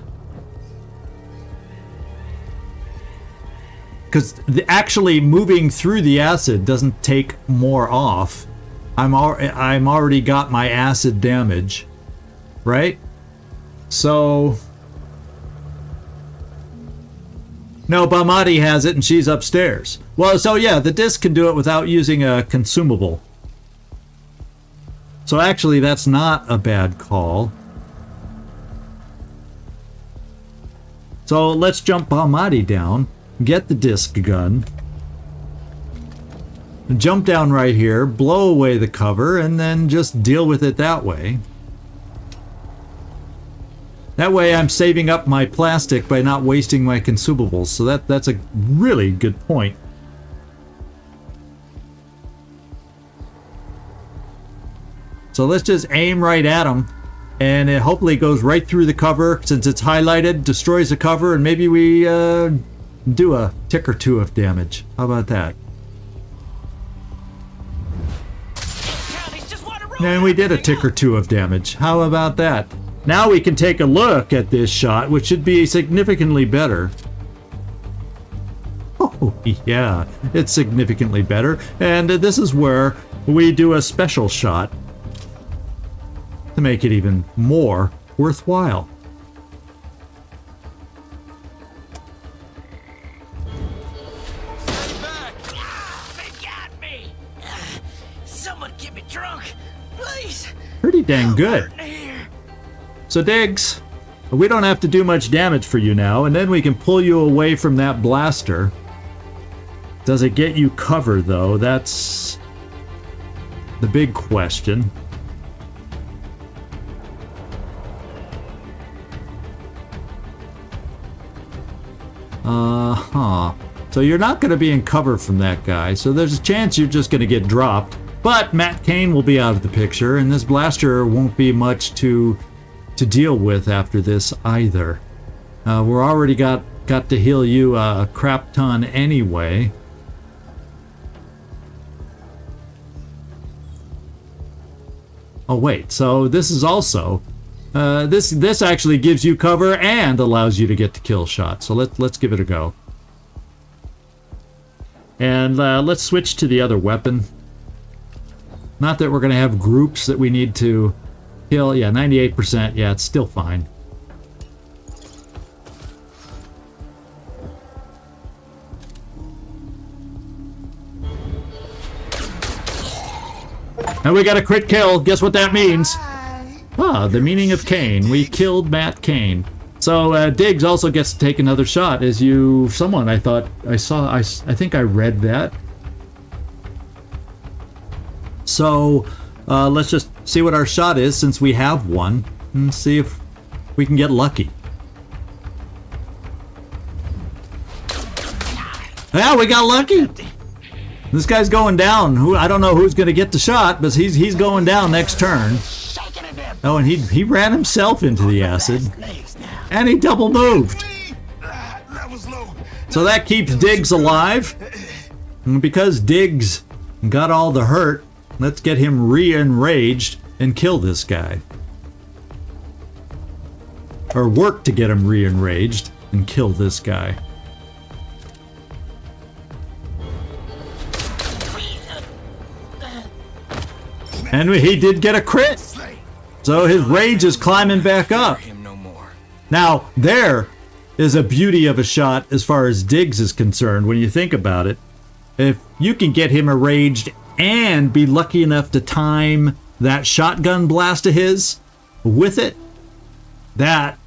Because actually moving through the acid doesn't take more off. I'm already got my acid damage, right? So no, Bahmati has it and she's upstairs. Well, so yeah, the disc can do it without using a consumable. So actually, that's not a bad call. So let's jump Bahmati down. Get the disc gun, jump down right here, blow away the cover, and then just deal with it that way. That way I'm saving up my plastic by not wasting my consumables, so that's a really good point. So let's just aim right at him, and it hopefully goes right through the cover. Since it's highlighted, destroys the cover, and maybe we do a tick or two of damage. How about that? And we did a tick or two of damage. How about that? Now we can take a look at this shot, which should be significantly better. Oh, yeah, it's significantly better. And this is where we do a special shot to make it even more worthwhile. Pretty dang good. So Diggs, we don't have to do much damage for you now, and then we can pull you away from that blaster. Does it get you cover though? That's the big question. So you're not going to be in cover from that guy, so there's a chance you're just going to get dropped. But Matt Cain will be out of the picture, and this blaster won't be much to deal with after this either. We're already got to heal you a crap ton anyway. Oh wait, so this is also this actually gives you cover and allows you to get the kill shot. So let's give it a go. And let's switch to the other weapon. Not that we're going to have groups that we need to kill. Yeah, 98%. Yeah, it's still fine. And we got a crit kill. Guess what that means? Ah, the meaning of Cain. We killed Matt Cain. So Diggs also gets to take another shot as you... Someone I thought I saw... I think I read that. So let's just see what our shot is since we have one. And see if we can get lucky. Yeah, we got lucky. This guy's going down. I don't know who's going to get the shot, but he's going down next turn. Oh, and he ran himself into the acid. And he double moved. So that keeps Diggs alive. And because Diggs got all the hurt, let's get him re-enraged and kill this guy. Or work to get him re-enraged and kill this guy. And he did get a crit. So his rage is climbing back up. Now, there is a beauty of a shot as far as Diggs is concerned when you think about it. If you can get him enraged and be lucky enough to time that shotgun blast of his with it, that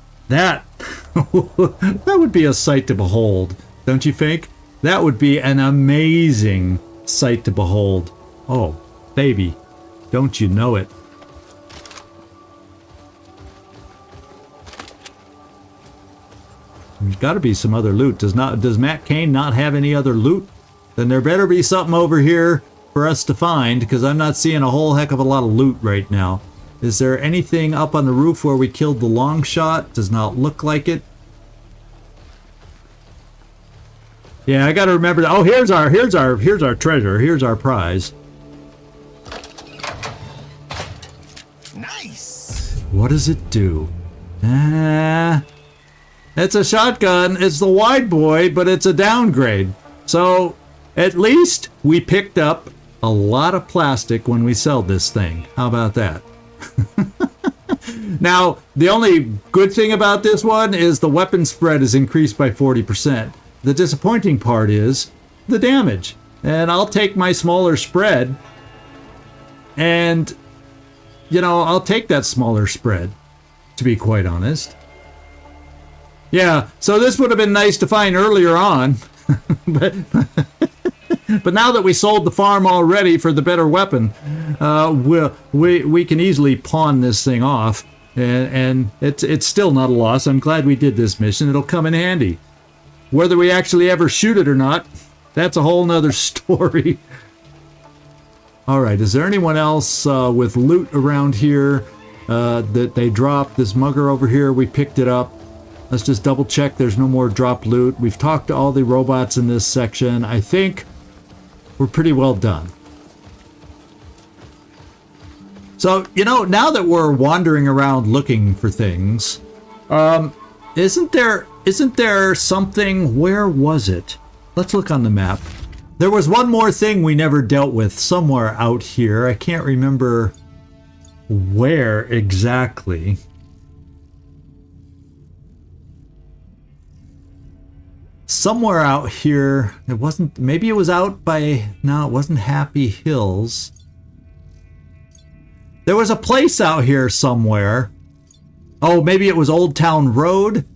would be a sight to behold, don't you think? That would be an amazing sight to behold. Oh, baby, don't you know it? There's got to be some other loot. Does Matt Cain not have any other loot? Then there better be something over here for us to find, because I'm not seeing a whole heck of a lot of loot right now. Is there anything up on the roof where we killed the long shot? Does not look like it. Yeah, I got to remember that. Oh, here's our treasure. Here's our prize. Nice. What does it do? It's a shotgun. It's the wide boy, but it's a downgrade. So at least we picked up a lot of plastic when we sell this thing. How about that? Now, the only good thing about this one is the weapon spread is increased by 40%. The disappointing part is the damage. And I'll take my smaller spread. And, you know, I'll take that smaller spread, to be quite honest. Yeah, so this would have been nice to find earlier on. but now that we sold the farm already for the better weapon, we can easily pawn this thing off. And it's still not a loss. I'm glad we did this mission. It'll come in handy. Whether we actually ever shoot it or not, that's a whole nother story. Alright, is there anyone else with loot around here that they dropped? This mugger over here, we picked it up. Let's just double check there's no more drop loot. We've talked to all the robots in this section. I think we're pretty well done. So, you know, now that we're wandering around looking for things, isn't there something? Where was it? Let's look on the map. There was one more thing we never dealt with somewhere out here. I can't remember where exactly. Somewhere out here. It wasn't, maybe it was out by, no, it wasn't Happy Hills. There was a place out here somewhere. Oh, maybe it was Old Town Road.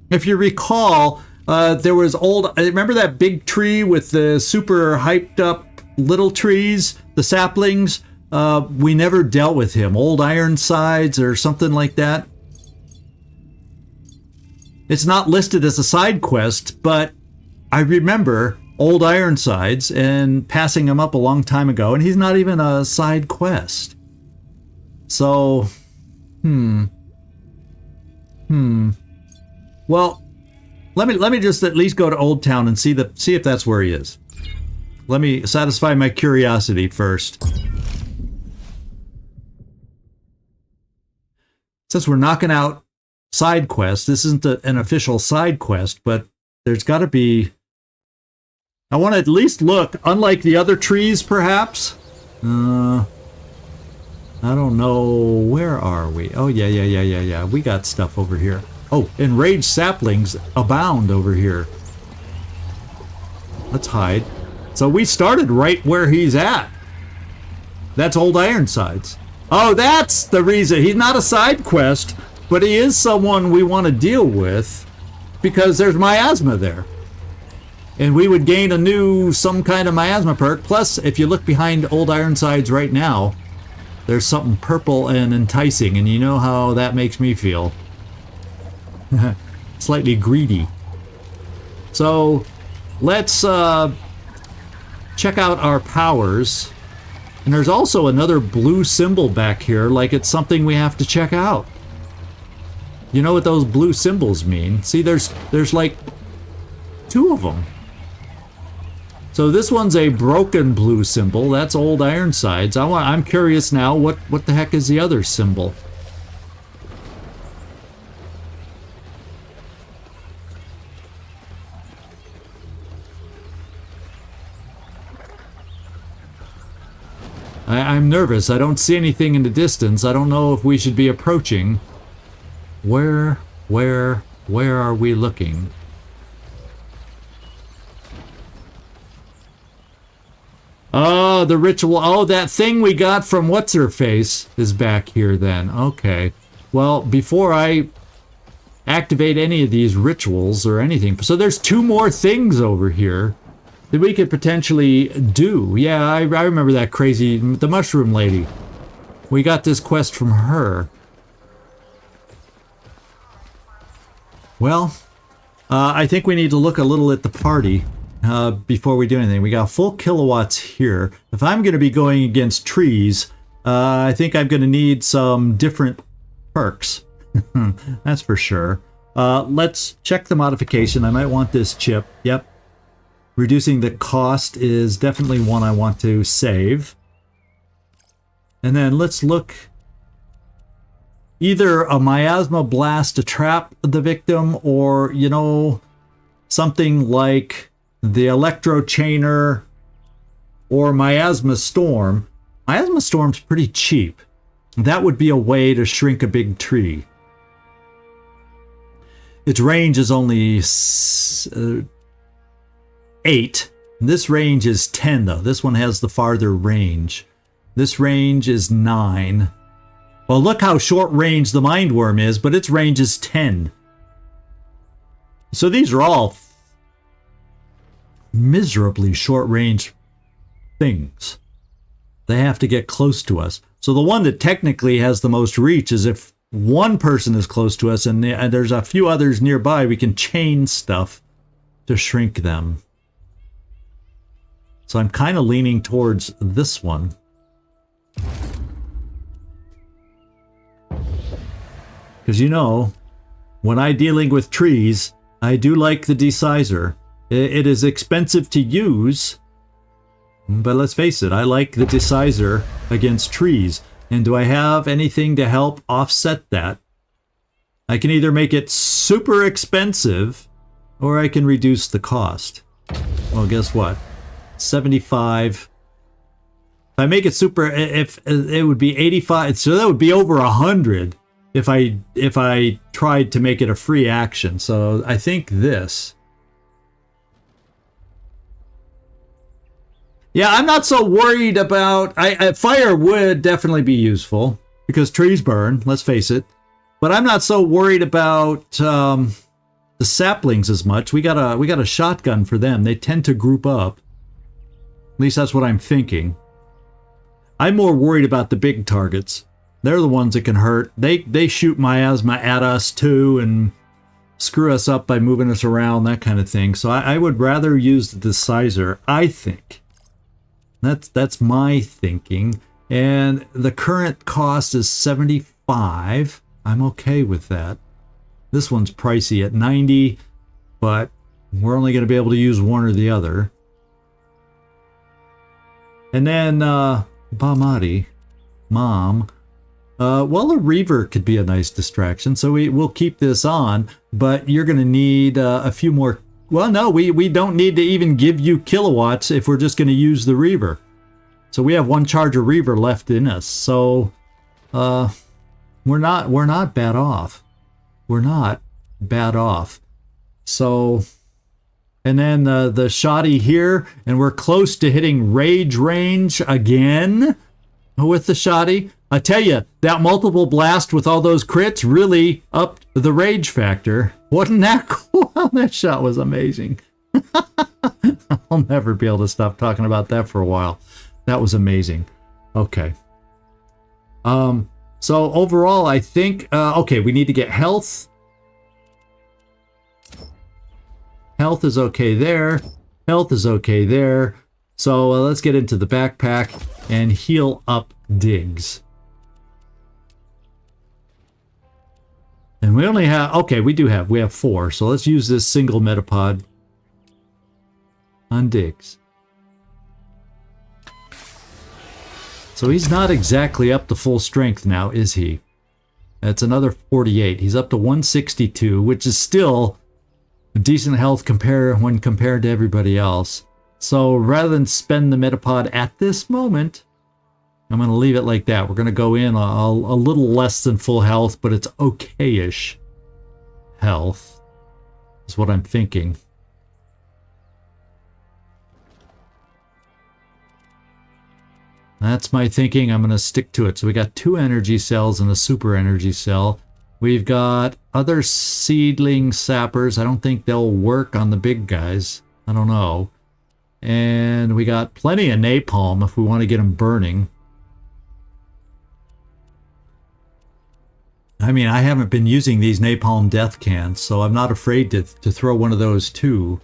If you recall, there was remember that big tree with the super hyped up little trees, the saplings? We never dealt with him. Old Ironsides or something like that. It's not listed as a side quest, but I remember Old Ironsides and passing him up a long time ago, and he's not even a side quest. So, Well, let me just at least go to Old Town and see if that's where he is. Let me satisfy my curiosity first. Since we're knocking out side quests, this isn't an official side quest, but there's got to be. I want to at least look, unlike the other trees, perhaps. I don't know. Where are we? Oh, yeah. We got stuff over here. Oh, enraged saplings abound over here. Let's hide. So we started right where he's at. That's Old Ironsides. Oh, that's the reason. He's not a side quest. but he is someone we want to deal with because there's miasma there. And we would gain some kind of miasma perk. Plus, if you look behind Old Ironsides right now, there's something purple and enticing, and you know how that makes me feel. Slightly greedy. So, let's check out our powers. And there's also another blue symbol back here, like it's something we have to check out. You know what those blue symbols mean? See, there's like 2 of them. So this one's a broken blue symbol. That's Old Ironsides. I'm curious now, what the heck is the other symbol? I'm nervous. I don't see anything in the distance. I don't know if we should be approaching. Where are we looking? Oh, the ritual. Oh, that thing we got from What's-Her-Face is back here then. Okay. Well, before I activate any of these rituals or anything. So there's 2 more things over here that we could potentially do. Yeah, I remember that crazy, the mushroom lady. We got this quest from her. Well, I think we need to look a little at the party before we do anything. We got full kilowatts here. If I'm going to be going against trees, I think I'm going to need some different perks. That's for sure. Let's check the modification. I might want this chip. Yep. Reducing the cost is definitely one I want to save. And then let's look. Either a miasma blast to trap the victim, or, you know, something like the electro chainer or miasma storm. Miasma storm's pretty cheap. That would be a way to shrink a big tree. Its range is only 8. This range is 10 though. This one has the farther range. This range is 9. Well, look how short range the Mindworm is, but its range is 10. So these are all miserably short range things. They have to get close to us. So the one that technically has the most reach is if one person is close to us and there's a few others nearby, we can chain stuff to shrink them. So I'm kind of leaning towards this one. Because, you know, when I'm dealing with trees, I do like the decizer. It is expensive to use, but let's face it, I like the decizer against trees. And do I have anything to help offset that? I can either make it super expensive, or I can reduce the cost. Well, guess what? 75. If I make it super, if it would be 85, so that would be over 100. If I tried to make it a free action. So I think this. Yeah, I'm not so worried about... fire would definitely be useful because trees burn, let's face it. But I'm not so worried about the saplings as much. We got a shotgun for them. They tend to group up. At least that's what I'm thinking. I'm more worried about the big targets. They're the ones that can hurt. They shoot miasma at us too and screw us up by moving us around, that kind of thing. So I would rather use the decizer, I think. That's my thinking. And the current cost is 75. I'm okay with that. This one's pricey at 90, but we're only going to be able to use one or the other. And then Bamati, Mom. Well, a Reaver could be a nice distraction, so we'll keep this on, but you're going to need a few more. Well, no, we don't need to even give you kilowatts if we're just going to use the Reaver. So we have one charge of Reaver left in us, so we're not bad off. We're not bad off. So, and then the shoddy here, and we're close to hitting rage range again with the shoddy. I tell you, that multiple blast with all those crits really upped the rage factor. Wasn't that cool? That shot was amazing. I'll never be able to stop talking about that for a while. That was amazing. Okay. So overall, I think, okay, we need to get health. Health is okay there. Health is okay there. So let's get into the backpack and heal up Diggs. And we only have, okay, we have 4. So let's use this single metapod on Diggs. So he's not exactly up to full strength now, is he? That's another 48. He's up to 162, which is still decent health when compared to everybody else. So rather than spend the metapod at this moment, I'm going to leave it like that. We're going to go in a little less than full health, but it's okay-ish health is what I'm thinking. That's my thinking. I'm going to stick to it. So we got 2 energy cells and a super energy cell. We've got other seedling sappers. I don't think they'll work on the big guys. I don't know. And we got plenty of napalm if we want to get them burning. I mean, I haven't been using these napalm death cans, so I'm not afraid to throw one of those too.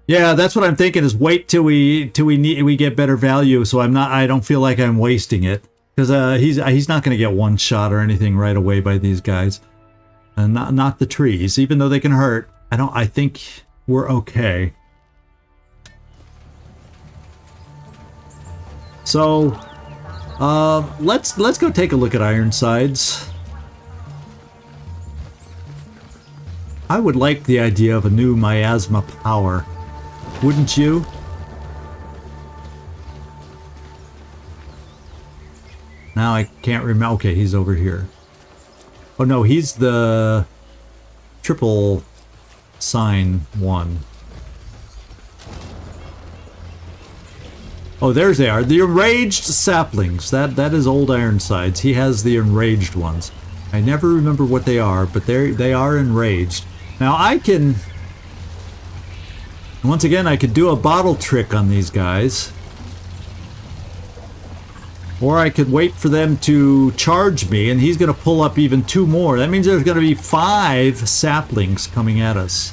Yeah, that's what I'm thinking, is wait till we get better value, so I don't feel like I'm wasting it. Because he's not going to get one shot or anything right away by these guys. And not the trees, even though they can hurt. I think we're okay. So let's go take a look at Ironsides. I would like the idea of a new miasma power. Wouldn't you? Now I can't remember. Okay, he's over here. Oh no, he's the triple sign one. Oh, there's they are. The enraged saplings. That is old Ironsides. He has the enraged ones. I never remember what they are, but they are enraged. Now I can... Once again, I could do a bottle trick on these guys. Or I could wait for them to charge me, and he's going to pull up even 2 more. That means there's going to be 5 saplings coming at us.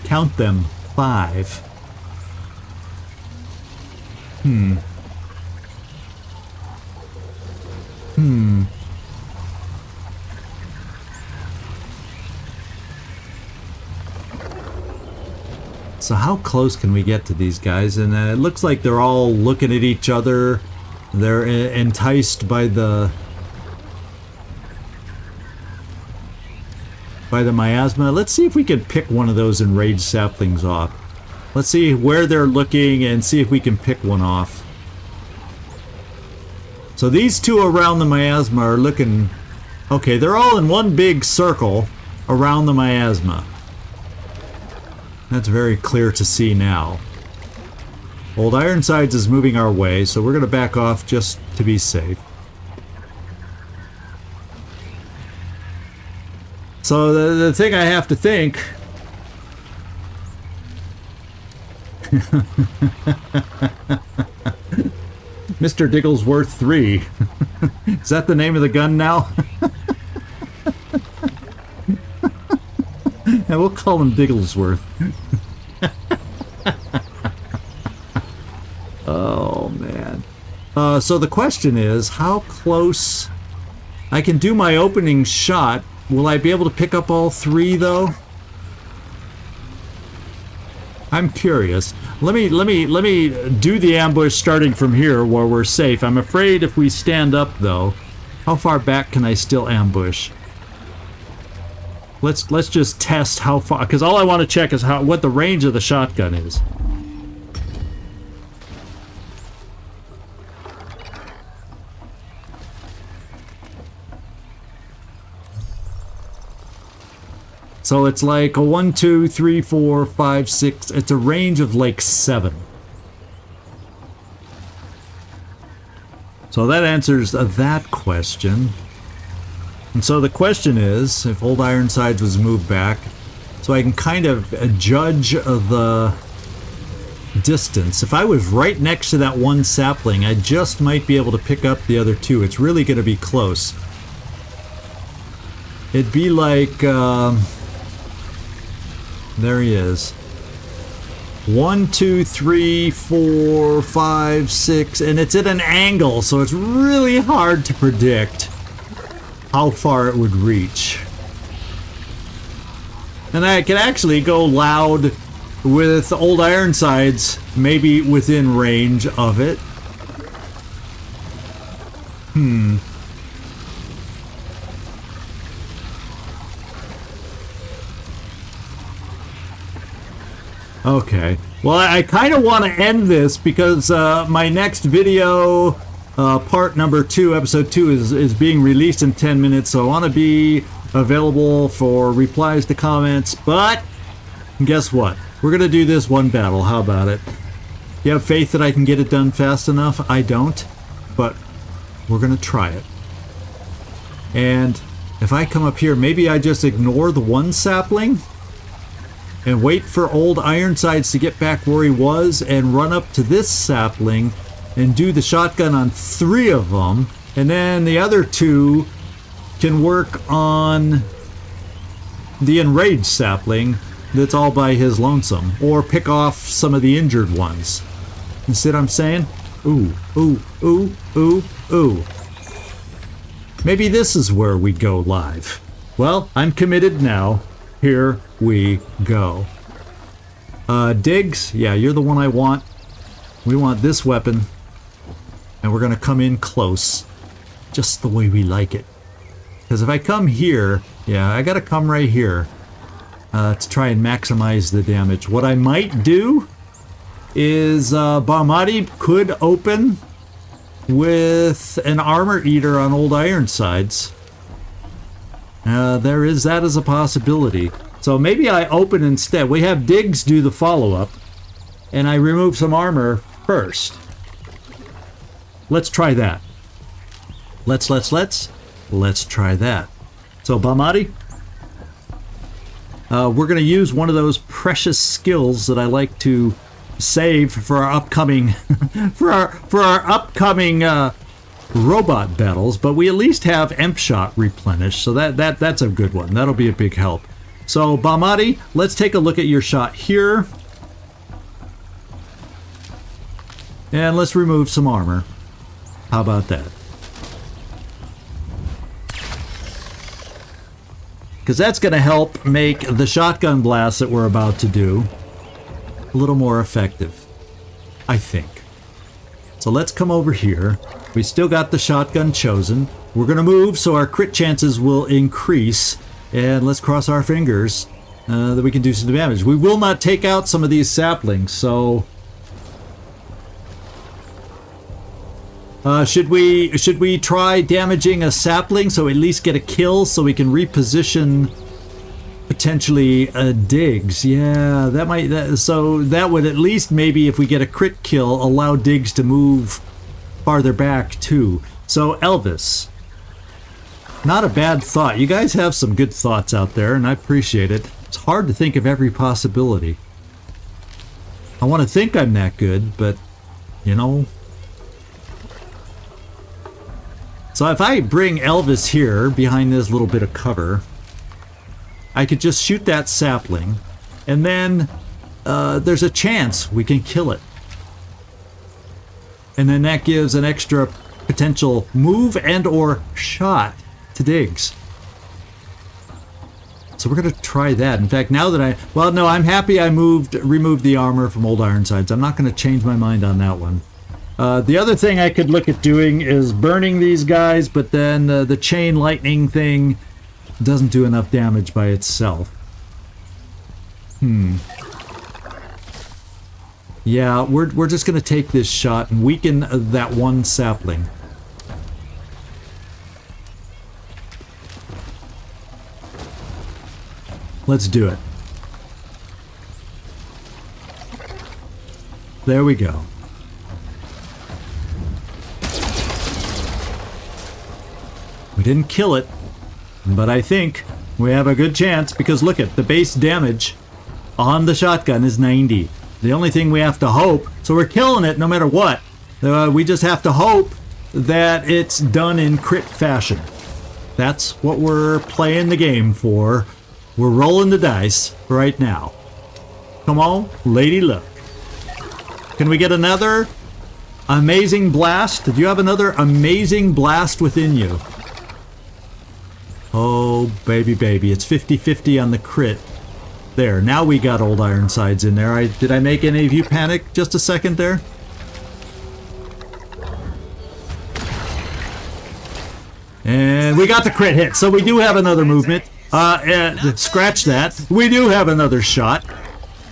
Count them. 5. So how close can we get to these guys? And it looks like they're all looking at each other. They're enticed by the miasma. Let's see if we can pick one of those enraged saplings off. Let's see where they're looking and see if we can pick one off. So these 2 around the miasma are looking... Okay, they're all in one big circle around the miasma. That's very clear to see now. Old Ironsides is moving our way, so we're going to back off just to be safe. So the thing I have to think... Mr. Digglesworth 3. Is that the name of the gun now? And we'll call him Digglesworth. Oh, man. So the question is, how close... I can do my opening shot. Will I be able to pick up all 3, though? I'm curious. Let me do the ambush starting from here where we're safe. I'm afraid if we stand up, though, how far back can I still ambush? Let's just test how far, because all I want to check is what the range of the shotgun is. So it's like a 1, 2, 3, 4, 5, 6. It's a range of like 7. So that answers that question. And so the question is, if Old Ironsides was moved back, so I can kind of judge the distance. If I was right next to that one sapling, I just might be able to pick up the other two. It's really going to be close. It'd be like, there he is. 1, 2, 3, 4, 5, 6, and it's at an angle, so it's really hard to predict how far it would reach. And I can actually go loud with Old Ironsides, maybe within range of it. Okay. Well, I kind of want to end this because my next video, part number 2, episode 2, is being released in 10 minutes, so I want to be available for replies to comments, but guess what? We're going to do this one battle. How about it? You have faith that I can get it done fast enough? I don't, but we're going to try it. And if I come up here, maybe I just ignore the one sapling and wait for Old Ironsides to get back where he was and run up to this sapling and do the shotgun on 3 of them, and then the other 2 can work on the enraged sapling that's all by his lonesome, or pick off some of the injured ones. You see what I'm saying? Ooh, ooh, ooh, ooh, ooh. Maybe this is where we go live. Well, I'm committed now. Here we go. Diggs, yeah, you're the one I want. We want this weapon, and we're gonna come in close, just the way we like it. Because if I come here, yeah, I gotta come right here to try and maximize the damage. What I might do is Barmati could open with an armor eater on Old Ironsides. There is that as a possibility. So maybe I open instead. We have Diggs do the follow-up, and I remove some armor first. Let's try that. Let's try that. So Barmati, we're going to use one of those precious skills that I like to save for our upcoming for our upcoming robot battles, but we at least have Emp Shot replenished, so that's a good one. That'll be a big help. So Barmati, let's take a look at your shot here, and let's remove some armor. How about that? Because that's going to help make the shotgun blast that we're about to do a little more effective, I think. So let's come over here. We still got the shotgun chosen. We're going to move so our crit chances will increase. And let's cross our fingers that we can do some damage. We will not take out some of these saplings, so... should we try damaging a sapling so at least get a kill so we can reposition potentially Diggs? Yeah, that might... so that would at least maybe, if we get a crit kill, allow Diggs to move farther back too. So Elvis, not a bad thought. You guys have some good thoughts out there, and I appreciate it. It's hard to think of every possibility. I want to think I'm that good, but, you know... So if I bring Elvis here, behind this little bit of cover, I could just shoot that sapling, and then there's a chance we can kill it. And then that gives an extra potential move and or shot to Diggs. So we're going to try that. In fact, now that well, no, I'm happy I removed the armor from Old Ironsides. I'm not going to change my mind on that one. The other thing I could look at doing is burning these guys, but then the chain lightning thing doesn't do enough damage by itself. Yeah, we're just going to take this shot and weaken that one sapling. Let's do it. There we go. didn't kill it, but I think we have a good chance because look at the base damage on the shotgun is 90. The only thing we have to hope, so we're killing it no matter what. We just have to hope that it's done in crit fashion. That's what we're playing the game for. We're rolling the dice right now. Come on, lady luck. Can we get another amazing blast? Did you have another amazing blast within you? Oh, baby, baby. It's 50-50 on the crit. There, now we got old Ironsides in there. Did I make any of you panic just a second there? And we got the crit hit, so we do have another movement. Scratch that. We do have another shot.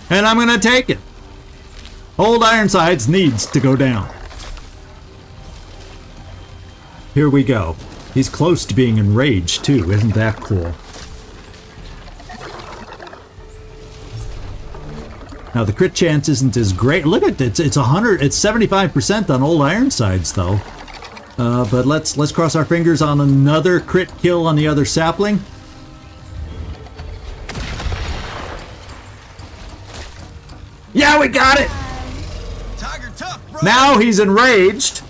And I'm going to take it. Old Ironsides needs to go down. Here we go. He's close to being enraged, too. Isn't that cool? Now, the crit chance isn't as great. Look at it. It's 100. It's 75% on Old Ironsides, though. But let's cross our fingers on another crit kill on the other sapling. Yeah, we got it! Tiger tough, bro. Now he's enraged.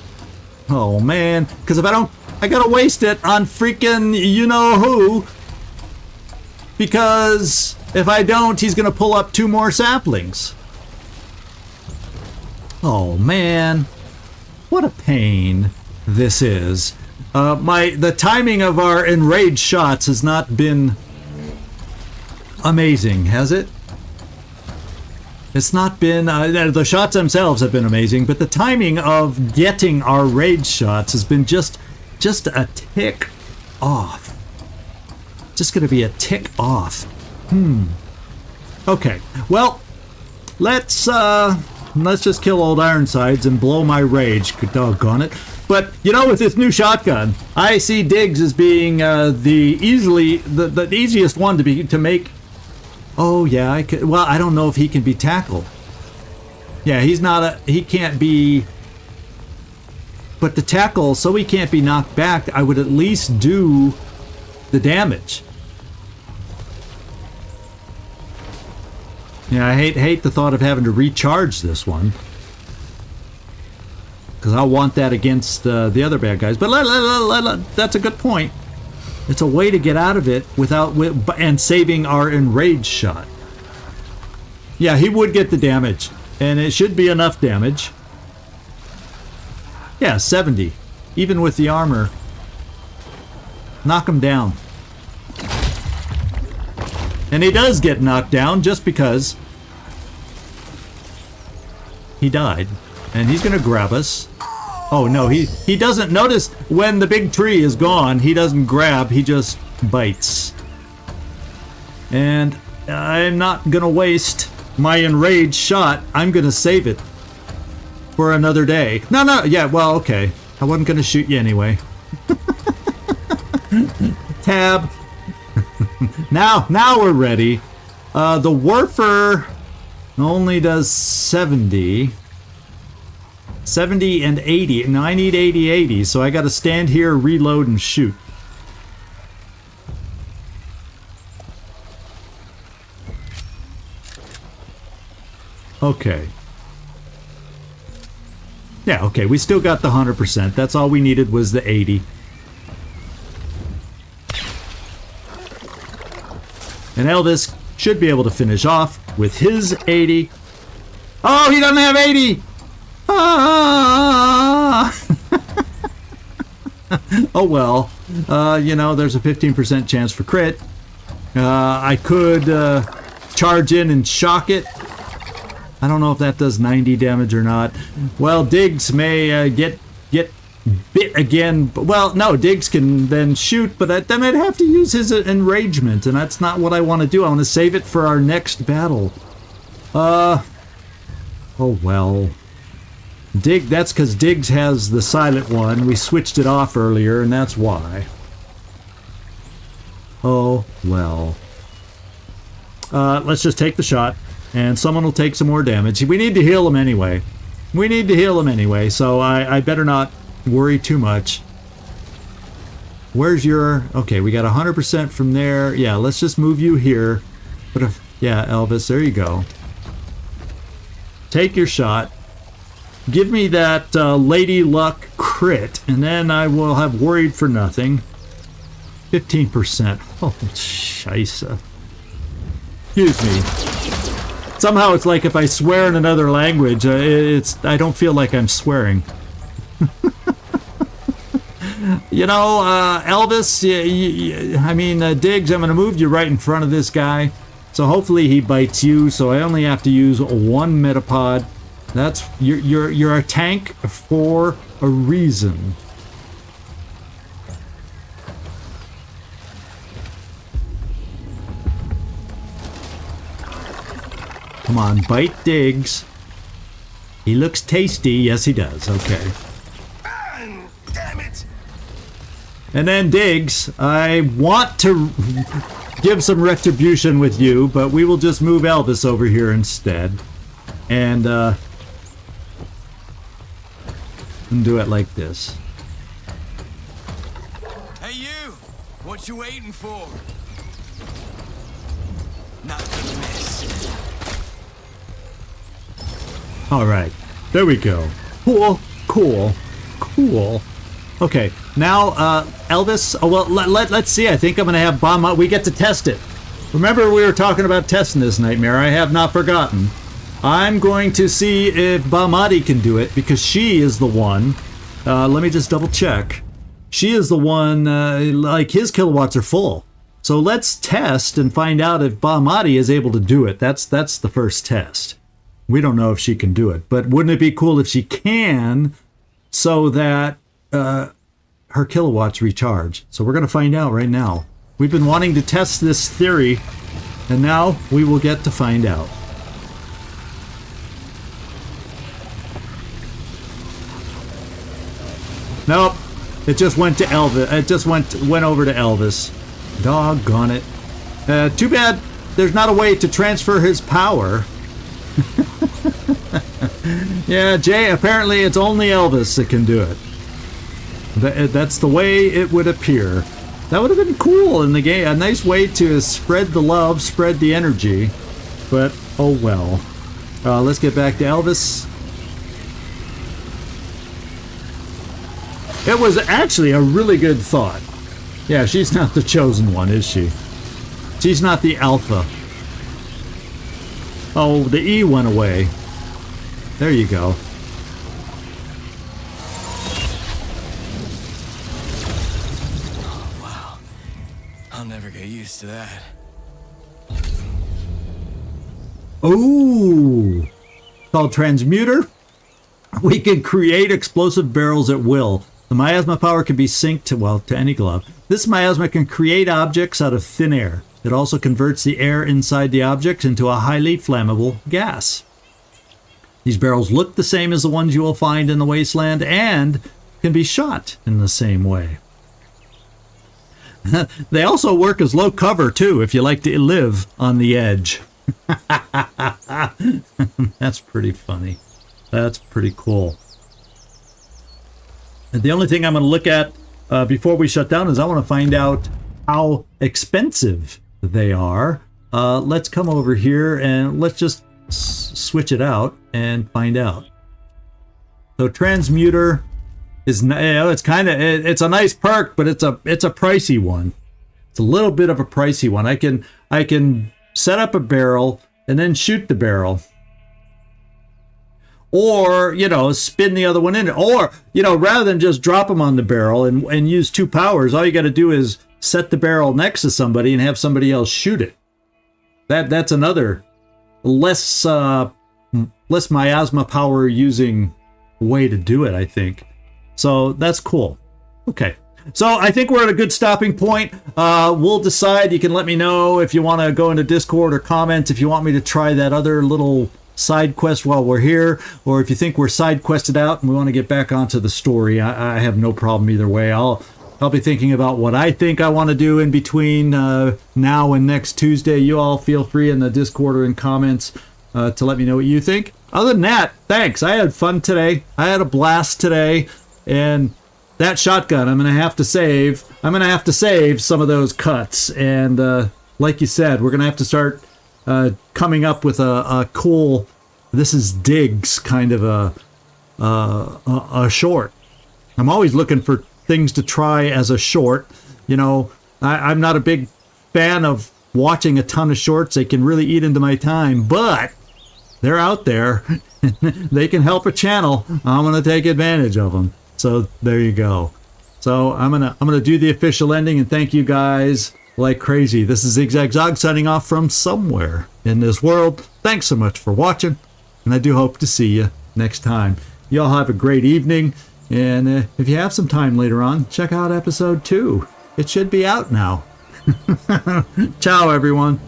Oh, man. Because if I don't... I gotta waste it on freaking you-know-who. Because if I don't, he's gonna pull up 2 more saplings. Oh, man. What a pain this is. The timing of our enraged shots has not been amazing, has it? It's not been, the shots themselves have been amazing, but the timing of getting our rage shots has been just a tick off. Just gonna be a tick off. Okay, well, let's just kill Old Ironsides and blow my rage, doggone it. But, you know, with this new shotgun, I see Diggs as being the easiest one to make. Oh, yeah, I could. Well, I don't know if he can be tackled. Yeah, he can't be. But the tackle, so he can't be knocked back, I would at least do the damage. Yeah, I hate the thought of having to recharge this one. Because I want that against the other bad guys. But that's a good point. It's a way to get out of it and saving our enraged shot. Yeah, he would get the damage. And it should be enough damage. Yeah, 70. Even with the armor. Knock him down. And he does get knocked down just because he died. And he's going to grab us. Oh, no, he doesn't notice when the big tree is gone. He doesn't grab, he just bites. And I'm not going to waste my enraged shot. I'm going to save it for another day. No, yeah, well, okay. I wasn't going to shoot you anyway. Tab. Now we're ready. The Warfer only does 70. 70 and 80. And I need 80, so I got to stand here, reload, and shoot. Okay. Yeah, okay, we still got the 100%. That's all we needed was the 80. And Elvis should be able to finish off with his 80. Oh, he doesn't have 80! Ah! Oh well. You know, there's a 15% chance for crit. I could charge in and shock it. I don't know if that does 90 damage or not. Well, Diggs may get bit again. Well, no, Diggs can then shoot, but then I'd have to use his enragement, and that's not what I want to do. I want to save it for our next battle. Oh well. That's because Diggs has the silent one. We switched it off earlier, and that's why. Oh well. Let's just take the shot. And someone will take some more damage. We need to heal him anyway. So I better not worry too much. Where's your... Okay, we got 100% from there. Yeah, let's just move you here. But if, yeah, Elvis, there you go. Take your shot. Give me that Lady Luck crit, and then I will have worried for nothing. 15%. Oh, scheisse. Excuse me. Somehow it's like if I swear in another language, I don't feel like I'm swearing. You know, Elvis, I mean, Diggs, I'm going to move you right in front of this guy. So hopefully he bites you, so I only have to use one Metapod. That's, you're a tank for a reason. Come on, bite Diggs. He looks tasty. Yes, he does. Okay. Damn it! And then Diggs, I want to give some retribution with you, but we will just move Elvis over here instead. And do it like this. Hey, you! What you waiting for? Not gonna miss. All right, there we go. Cool, cool, cool. Okay, now Elvis. Oh well, let's see. I think I'm gonna have Bomb. We get to test it. Remember, we were talking about testing this nightmare. I have not forgotten. I'm going to see if Bamati can do it because she is the one. Let me just double check. She is the one. Like his kilowatts are full. So let's test and find out if Bamati is able to do it. That's the first test. We don't know if she can do it, but wouldn't it be cool if she can, so that her kilowatts recharge? So we're going to find out right now. We've been wanting to test this theory, and now we will get to find out. Nope, it just went to Elvis. It just went over to Elvis. Doggone it! Too bad there's not a way to transfer his power. Yeah, Jay, apparently it's only Elvis that can do it. That's the way it would appear. That would have been cool in the game. A nice way to spread the love, spread the energy. But, oh well. Let's get back to Elvis. It was actually a really good thought. Yeah, she's not the chosen one, is she? She's not the alpha. Oh, the E went away. There you go. Oh, wow. I'll never get used to that. Ooh! Called Transmuter. We can create explosive barrels at will. The miasma power can be synced to any glove. This miasma can create objects out of thin air. It also converts the air inside the objects into a highly flammable gas. These barrels look the same as the ones you will find in the wasteland and can be shot in the same way. They also work as low cover too if you like to live on the edge. That's pretty funny. That's pretty cool. And the only thing I'm going to look at before we shut down is I want to find out how expensive they are. Let's come over here and let's just switch it out and find out. So Transmuter is, it's a nice perk, but it's a pricey one. It's a little bit of a pricey one. I can set up a barrel and then shoot the barrel. Or, spin the other one in. Or, rather than just drop them on the barrel and use two powers, all you got to do is set the barrel next to somebody and have somebody else shoot it. That's another less miasma power using way to do it, I think. So that's cool. Okay. So I think we're at a good stopping point. We'll decide. You can let me know if you want to go into Discord or comment if you want me to try that other little side quest while we're here, or if you think we're side quested out and we want to get back onto the story. I have no problem either way. I'll be thinking about what I think I want to do in between now and next Tuesday. You all feel free in the Discord or in comments to let me know what you think. Other than that, thanks. I had fun today. I had a blast today, and that shotgun, I'm going to have to save. I'm going to have to save some of those cuts. And like you said, we're going to have to start coming up with a cool, this is digs kind of a short. I'm always looking for things to try as a short. You know, I'm not a big fan of watching a ton of shorts. They can really eat into my time, but they're out there. They can help a channel. I'm going to take advantage of them. So there you go. So I'm gonna do the official ending and thank you guys like crazy. This is Zigzag Zog signing off from somewhere in this world. Thanks so much for watching, and I do hope to see you next time. You all have a great evening, and if you have some time later on, check out episode 2. It should be out now. Ciao, everyone.